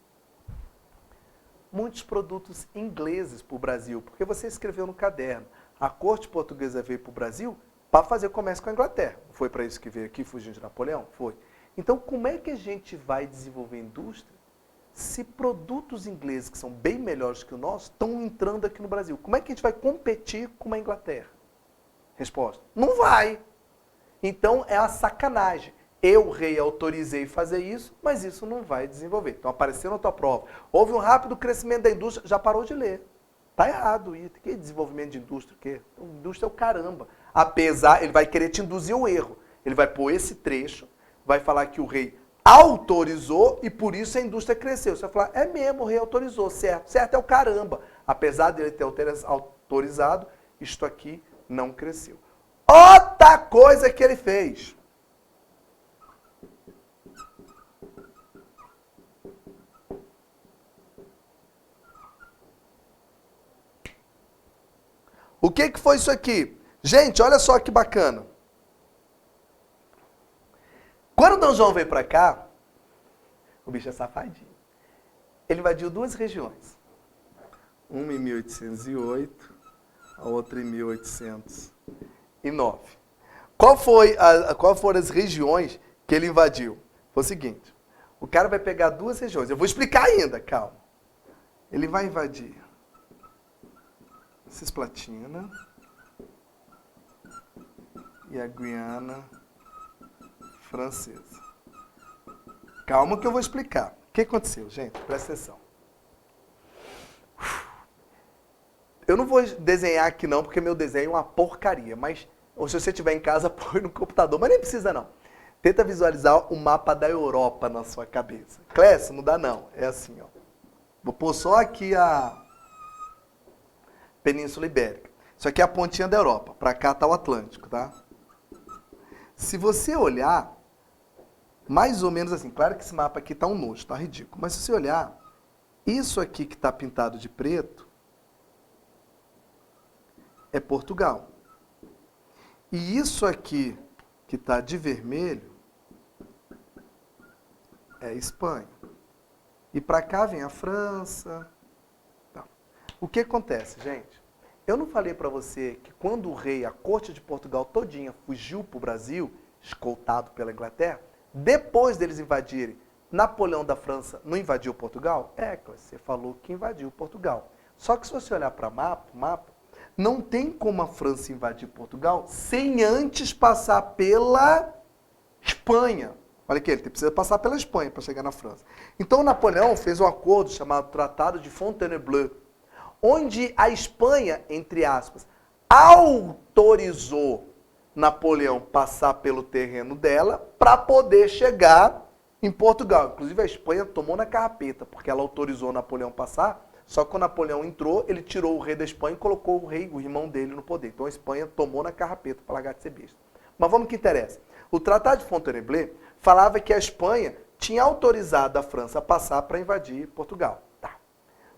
muitos produtos ingleses para o Brasil, porque você escreveu no caderno. A corte portuguesa veio para o Brasil para fazer comércio com a Inglaterra. Foi para isso que veio aqui, fugindo de Napoleão? Foi. Então, como é que a gente vai desenvolver indústria se produtos ingleses, que são bem melhores que o nosso, estão entrando aqui no Brasil? Como é que a gente vai competir com a Inglaterra? Resposta: não vai. Então, é a sacanagem. Eu, rei, autorizei fazer isso, mas isso não vai desenvolver. Então, apareceu na tua prova. Houve um rápido crescimento da indústria, já parou de ler. Está errado isso. Que desenvolvimento de indústria? O quê? Então, indústria é o caramba. Apesar, ele vai querer te induzir o erro. Ele vai pôr esse trecho, vai falar que o rei autorizou e por isso a indústria cresceu. Você vai falar, é mesmo, o rei autorizou, certo. Certo é o caramba. Apesar dele ter autorizado, isto aqui não cresceu. Outra coisa que ele fez. O que foi isso aqui? Gente, olha só que bacana. Quando Dom João veio para cá, o bicho é safadinho. Ele invadiu duas regiões. Uma em 1808, a outra em 1809. Qual foram as regiões que ele invadiu? Foi o seguinte, o cara vai pegar duas regiões. Eu vou explicar ainda, calma. Ele vai invadir Cisplatina e a Guiana Francesa. Calma que eu vou explicar. O que aconteceu, gente? Presta atenção. Eu não vou desenhar aqui não, porque meu desenho é uma porcaria, mas ou se você estiver em casa, põe no computador, mas nem precisa não. Tenta visualizar o mapa da Europa na sua cabeça. Clécio, não dá não, é assim, ó. Vou pôr só aqui a Península Ibérica. Isso aqui é a pontinha da Europa. Para cá está o Atlântico, tá? Se você olhar, mais ou menos assim, claro que esse mapa aqui está um nojo, está ridículo. Mas se você olhar, isso aqui que está pintado de preto é Portugal. E isso aqui que está de vermelho é Espanha. E para cá vem a França. Tá. O que acontece, gente? Eu não falei para você que quando o rei, a corte de Portugal todinha, fugiu para o Brasil, escoltado pela Inglaterra, depois deles invadirem, Napoleão da França não invadiu Portugal? É, você falou que invadiu Portugal. Só que se você olhar para o mapa, não tem como a França invadir Portugal sem antes passar pela Espanha. Olha aqui, ele precisa passar pela Espanha para chegar na França. Então Napoleão fez um acordo chamado Tratado de Fontainebleau, onde a Espanha, entre aspas, autorizou Napoleão passar pelo terreno dela para poder chegar em Portugal. Inclusive a Espanha tomou na carrapeta, porque ela autorizou Napoleão passar, só que quando Napoleão entrou, ele tirou o rei da Espanha e colocou o rei, o irmão dele, no poder. Então a Espanha tomou na carrapeta para largar de ser besta. Mas vamos ao que interessa. O Tratado de Fontainebleau falava que a Espanha tinha autorizado a França a passar para invadir Portugal. Tá.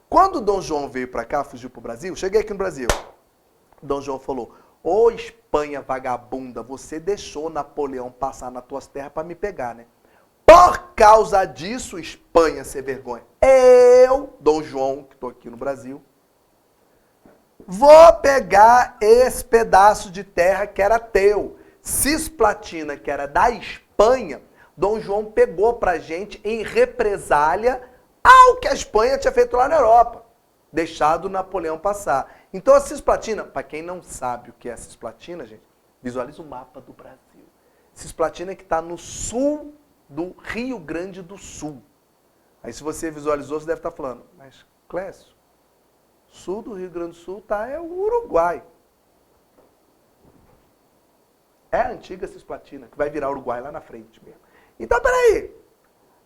Quando Dom João veio para cá, fugiu para o Brasil, cheguei aqui no Brasil. Dom João falou, ô Espanha vagabunda, você deixou Napoleão passar nas tuas terras para me pegar, né? Por causa disso, Espanha, sem vergonha, eu, Dom João, que estou aqui no Brasil, vou pegar esse pedaço de terra que era teu. Cisplatina, que era da Espanha, Dom João pegou pra gente em represália ao que a Espanha tinha feito lá na Europa, deixado Napoleão passar. Então a Cisplatina, para quem não sabe o que é a Cisplatina, gente, visualiza o mapa do Brasil. Cisplatina é que está no sul do Rio Grande do Sul. Aí se você visualizou, você deve estar falando, mas Clécio, sul do Rio Grande do Sul é o Uruguai. É a antiga Cisplatina, que vai virar Uruguai lá na frente mesmo. Então, peraí.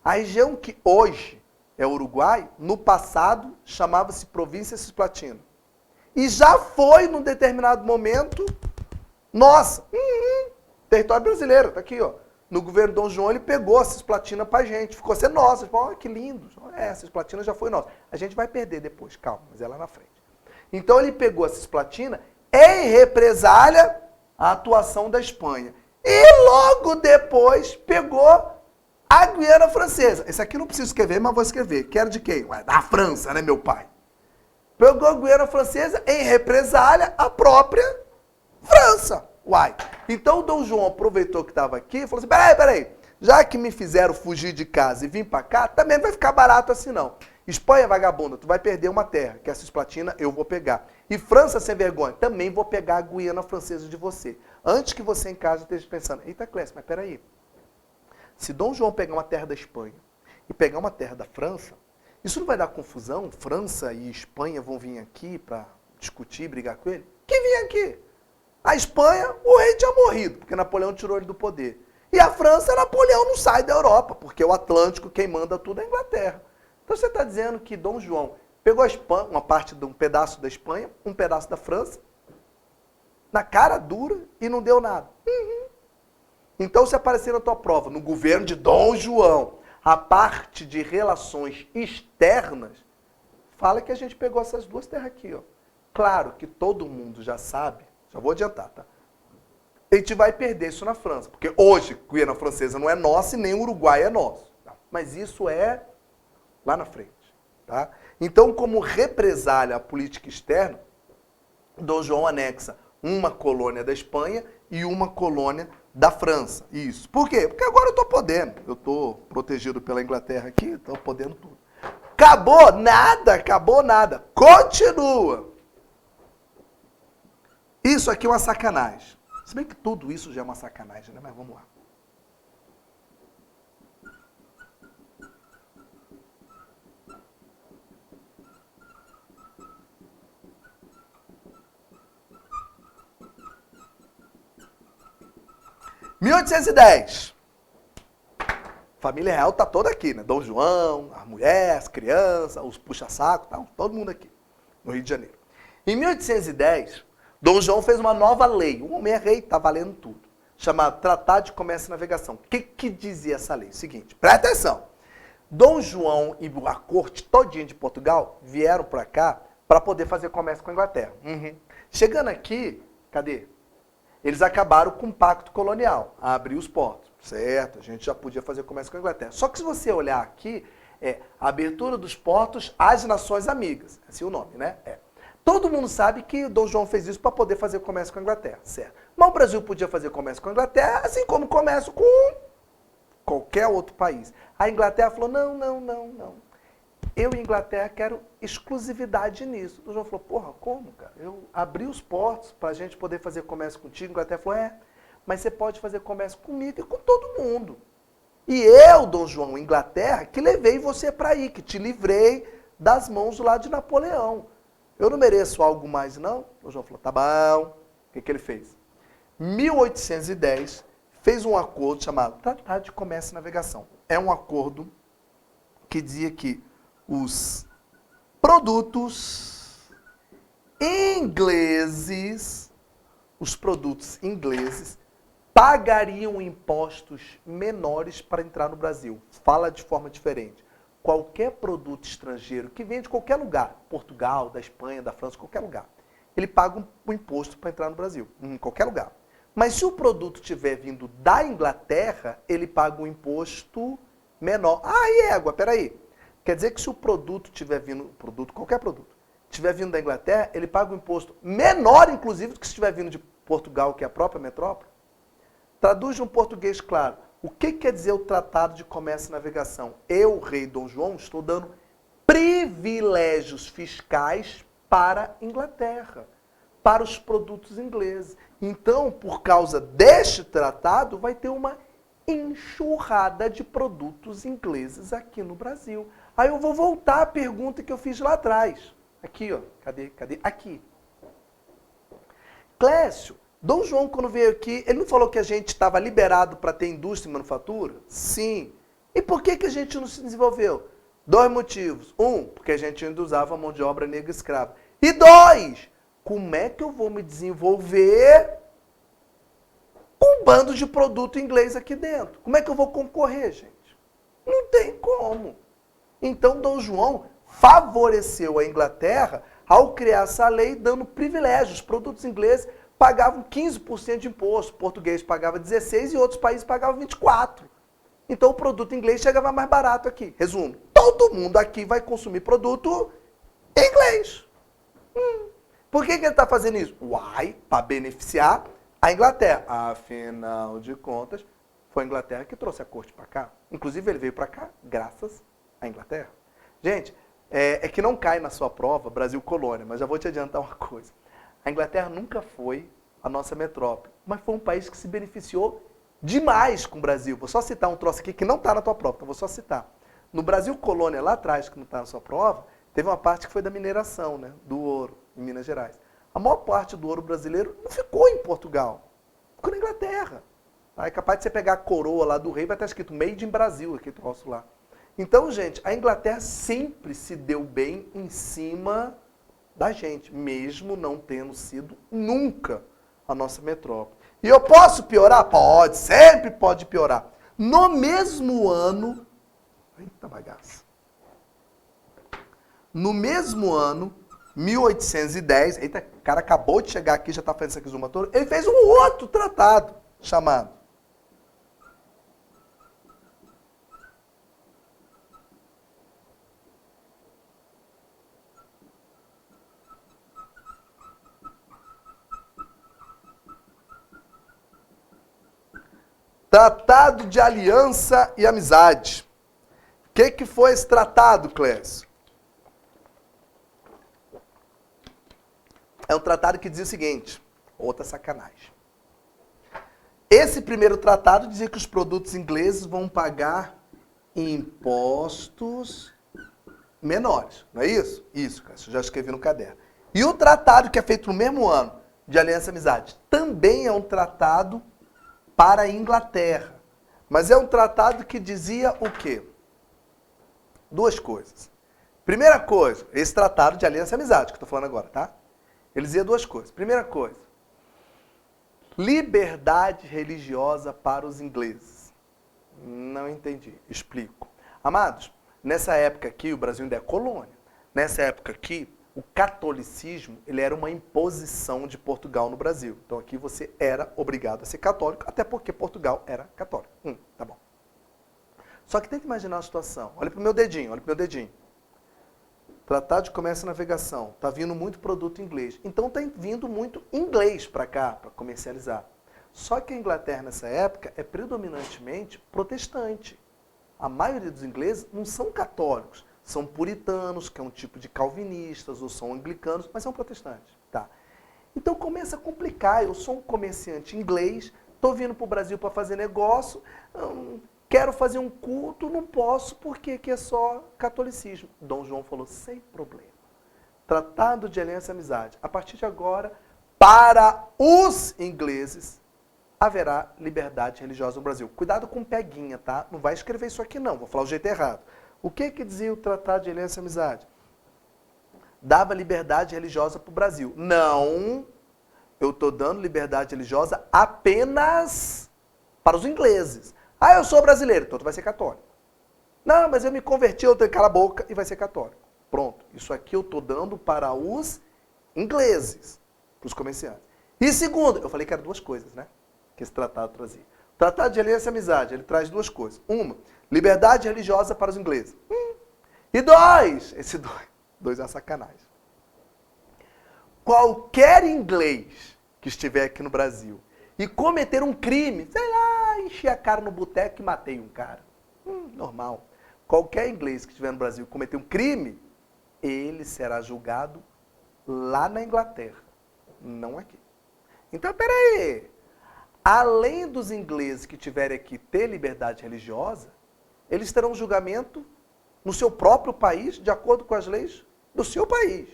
A região que hoje é Uruguai, no passado, chamava-se Província Cisplatina. E já foi, num determinado momento, nossa, território brasileiro, tá aqui, ó. No governo Dom João, ele pegou a Cisplatina pra gente. Ficou sendo nossa. Olha que lindo. É, a Cisplatina já foi nossa. A gente vai perder depois, calma, mas é lá na frente. Então, ele pegou a Cisplatina em represália a atuação da Espanha. E logo depois pegou a Guiana Francesa. Esse aqui não preciso escrever, mas vou escrever. Quero de quem? Ué, da França, né, meu pai? Pegou a Guiana Francesa em represália a própria França. Uai. Então o Dom João aproveitou que estava aqui e falou assim, peraí. Já que me fizeram fugir de casa e vim para cá, também não vai ficar barato assim não. Espanha, vagabunda, tu vai perder uma terra, que é a Cisplatina, eu vou pegar. E França, sem vergonha, também vou pegar a Guiana Francesa de você. Antes que você em casa esteja pensando, eita Clécio, mas peraí. Se Dom João pegar uma terra da Espanha e pegar uma terra da França, isso não vai dar confusão? França e Espanha vão vir aqui para discutir, brigar com ele? Quem vem aqui? A Espanha, o rei tinha morrido, porque Napoleão tirou ele do poder. E a França, Napoleão não sai da Europa, porque o Atlântico, quem manda tudo é a Inglaterra. Então você está dizendo que Dom João pegou a Espanha, uma parte de um pedaço da Espanha, um pedaço da França, na cara dura e não deu nada. Então se aparecer na tua prova, no governo de Dom João, a parte de relações externas, fala que a gente pegou essas duas terras aqui, ó. Claro que todo mundo já sabe, já vou adiantar, tá? A gente vai perder isso na França, porque hoje a Guiana Francesa não é nossa e nem o Uruguai é nosso. Tá? Mas isso é lá na frente. Tá? Então, como represália à política externa, Dom João anexa uma colônia da Espanha e uma colônia da França. Isso. Por quê? Porque agora eu estou podendo. Eu estou protegido pela Inglaterra aqui, estou podendo tudo. Acabou nada, acabou nada. Continua. Isso aqui é uma sacanagem. Se bem que tudo isso já é uma sacanagem, né? Mas vamos lá. Em 1810, família real tá toda aqui, né? Dom João, as mulheres, as crianças, os puxa-saco, tá? Todo mundo aqui, no Rio de Janeiro. Em 1810, Dom João fez uma nova lei, o homem é rei, tá valendo tudo, chamado Tratado de Comércio e Navegação. O que dizia essa lei? Seguinte, presta atenção. Dom João e a corte todinha de Portugal vieram para cá para poder fazer comércio com a Inglaterra. Chegando aqui, cadê? eles acabaram com o pacto colonial, abrir os portos, certo? A gente já podia fazer comércio com a Inglaterra. Só que se você olhar aqui, a abertura dos portos às nações amigas, assim o nome, né? Todo mundo sabe que Dom João fez isso para poder fazer comércio com a Inglaterra, certo? Mas o Brasil podia fazer comércio com a Inglaterra, assim como comércio com qualquer outro país. A Inglaterra falou, não. Eu e a Inglaterra quero exclusividade nisso. O João falou, porra, como, cara? Eu abri os portos para a gente poder fazer comércio contigo. A Inglaterra falou, mas você pode fazer comércio comigo e com todo mundo. E eu, Dom João, Inglaterra, que levei você para aí, que te livrei das mãos lá de Napoleão. Eu não mereço algo mais, não? O João falou, tá bom. O que ele fez? 1810, fez um acordo chamado Tratado de Comércio e Navegação. É um acordo que dizia que os produtos ingleses pagariam impostos menores para entrar no Brasil. Fala de forma diferente. Qualquer produto estrangeiro que vem de qualquer lugar, Portugal, da Espanha, da França, qualquer lugar, ele paga um imposto para entrar no Brasil, em qualquer lugar. Mas se o produto estiver vindo da Inglaterra, ele paga um imposto menor. Peraí. Quer dizer que se o produto estiver vindo, qualquer produto, estiver vindo da Inglaterra, ele paga um imposto menor, inclusive, do que se estiver vindo de Portugal, que é a própria metrópole? Traduz um português claro. O que quer dizer o Tratado de Comércio e Navegação? Eu, rei Dom João, estou dando privilégios fiscais para a Inglaterra, para os produtos ingleses. Então, por causa deste tratado, vai ter uma enxurrada de produtos ingleses aqui no Brasil. Aí eu vou voltar à pergunta que eu fiz lá atrás. Aqui, ó. Cadê? Aqui. Clécio, Dom João, quando veio aqui, ele não falou que a gente estava liberado para ter indústria e manufatura? Sim. E por que a gente não se desenvolveu? 2 motivos. 1, porque a gente ainda usava mão de obra negra escrava. E 2, como é que eu vou me desenvolver com um bando de produto inglês aqui dentro? Como é que eu vou concorrer, gente? Não tem como. Então, Dom João favoreceu a Inglaterra ao criar essa lei, dando privilégios. Os produtos ingleses pagavam 15% de imposto, o português pagava 16% e outros países pagavam 24%. Então, o produto inglês chegava mais barato aqui. Resumo, todo mundo aqui vai consumir produto inglês. Por que ele está fazendo isso? Para beneficiar a Inglaterra. Afinal de contas, foi a Inglaterra que trouxe a corte para cá. Inclusive, ele veio para cá graças à Inglaterra. Gente, é que não cai na sua prova Brasil colônia, mas já vou te adiantar uma coisa. A Inglaterra nunca foi a nossa metrópole, mas foi um país que se beneficiou demais com o Brasil. Vou só citar um troço aqui que não está na tua prova, então vou só citar. No Brasil colônia, lá atrás, que não está na sua prova, teve uma parte que foi da mineração, né, do ouro, em Minas Gerais. A maior parte do ouro brasileiro não ficou em Portugal, ficou na Inglaterra. É capaz de você pegar a coroa lá do rei, vai estar escrito Made in Brasil, aquele troço lá. Então, gente, a Inglaterra sempre se deu bem em cima da gente, mesmo não tendo sido nunca a nossa metrópole. E eu posso piorar? Pode, sempre pode piorar. No mesmo ano, eita bagaça. No mesmo ano, 1810, eita, o cara acabou de chegar aqui, já está fazendo essa exumatória, ele fez um outro tratado chamado Tratado de Aliança e Amizade. O que foi esse tratado, Clécio? É um tratado que dizia o seguinte, outra sacanagem. Esse primeiro tratado dizia que os produtos ingleses vão pagar impostos menores, não é isso? Isso, Clécio, eu já escrevi no caderno. E o tratado que é feito no mesmo ano, de Aliança e Amizade, também é um tratado para a Inglaterra. Mas é um tratado que dizia o quê? 2 coisas. Primeira coisa, esse tratado de Aliança e Amizade, que eu estou falando agora, tá? Ele dizia 2 coisas. Primeira coisa, liberdade religiosa para os ingleses. Não entendi, explico. Amados, nessa época aqui, o Brasil ainda é colônia. Nessa época aqui, O catolicismo, ele era uma imposição de Portugal no Brasil. Então aqui você era obrigado a ser católico, até porque Portugal era católico. Tá bom. Só que tenta imaginar a situação. Olha pro meu dedinho, olha pro meu dedinho. Tratado de Comércio e Navegação. Tá vindo muito produto inglês. Então tá vindo muito inglês para cá, para comercializar. Só que a Inglaterra, nessa época, é predominantemente protestante. A maioria dos ingleses não são católicos. São puritanos, que é um tipo de calvinistas, ou são anglicanos, mas são protestantes. Tá? Então começa a complicar. Eu sou um comerciante inglês, estou vindo para o Brasil para fazer negócio, quero fazer um culto, não posso, porque aqui é só catolicismo. Dom João falou, sem problema. Tratado de Aliança e Amizade. A partir de agora, para os ingleses, haverá liberdade religiosa no Brasil. Cuidado com peguinha, tá? Não vai escrever isso aqui não, vou falar o jeito errado. O que dizia o Tratado de Aliança e Amizade? Dava liberdade religiosa para o Brasil. Não, eu estou dando liberdade religiosa apenas para os ingleses. Ah, eu sou brasileiro, então tu vai ser católico. Não, mas eu me converti, eu tenho cala a boca e vai ser católico. Pronto, isso aqui eu estou dando para os ingleses, para os comerciantes. E segundo, eu falei que eram duas coisas, né? Que esse tratado trazia. O Tratado de Aliança e Amizade, ele traz duas coisas. Uma, liberdade religiosa para os ingleses. E dois, esse dois é uma sacanagem. Qualquer inglês que estiver aqui no Brasil e cometer um crime, sei lá, enchi a cara no boteco e matei um cara. Normal. Qualquer inglês que estiver no Brasil e cometer um crime, ele será julgado lá na Inglaterra, não aqui. Então, peraí. Além dos ingleses que tiverem aqui ter liberdade religiosa, eles terão julgamento no seu próprio país, de acordo com as leis do seu país.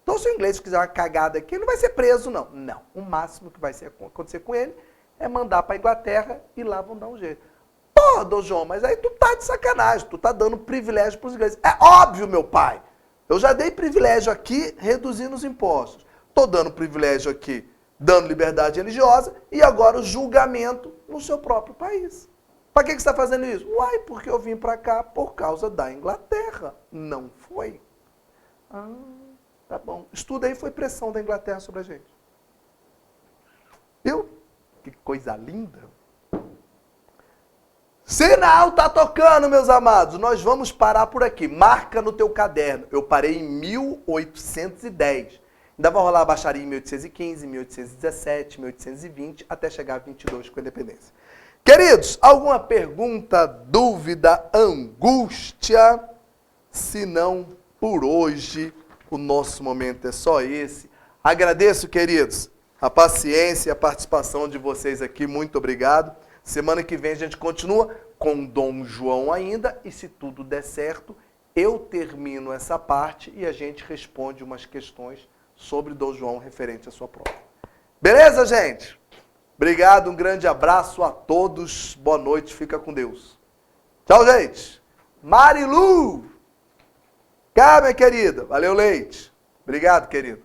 Então, se o inglês fizer uma cagada aqui, ele não vai ser preso, não. Não. O máximo que vai acontecer com ele é mandar para a Inglaterra e lá vão dar um jeito. Pô, Dom João, mas aí tu tá de sacanagem, tu tá dando privilégio para os ingleses. É óbvio, meu pai. Eu já dei privilégio aqui, reduzindo os impostos. Tô dando privilégio aqui, dando liberdade religiosa, e agora o julgamento no seu próprio país. Para que você está fazendo isso? Uai, porque eu vim para cá por causa da Inglaterra. Não foi? Tá bom. Estuda aí, foi pressão da Inglaterra sobre a gente. Viu? Que coisa linda. Sinal tá tocando, meus amados. Nós vamos parar por aqui. Marca no teu caderno. Eu parei em 1810. Ainda vai rolar a baixaria em 1815, 1817, 1820, até chegar a 22 com a independência. Queridos, alguma pergunta, dúvida, angústia? Se não, por hoje, o nosso momento é só esse. Agradeço, queridos, a paciência e a participação de vocês aqui. Muito obrigado. Semana que vem a gente continua com Dom João ainda. E se tudo der certo, eu termino essa parte e a gente responde umas questões sobre Dom João referente à sua prova. Beleza, gente? Obrigado, um grande abraço a todos. Boa noite, fica com Deus. Tchau, gente. Marilu! Cá, minha querida. Valeu, Leite. Obrigado, querido.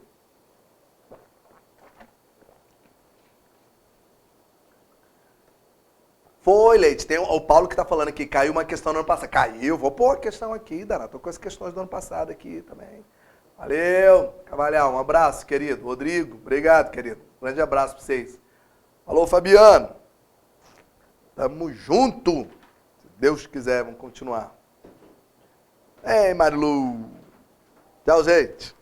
Foi, Leite. Tem o Paulo que está falando aqui. Caiu uma questão no ano passado. Caiu. Vou pôr a questão aqui, Dana. Estou com as questões do ano passado aqui também. Valeu, Cavalhal, um abraço, querido. Rodrigo, obrigado, querido. Grande abraço para vocês. Alô, Fabiano. Tamo junto. Se Deus quiser, vamos continuar. Ei, Marilu. Tchau, gente.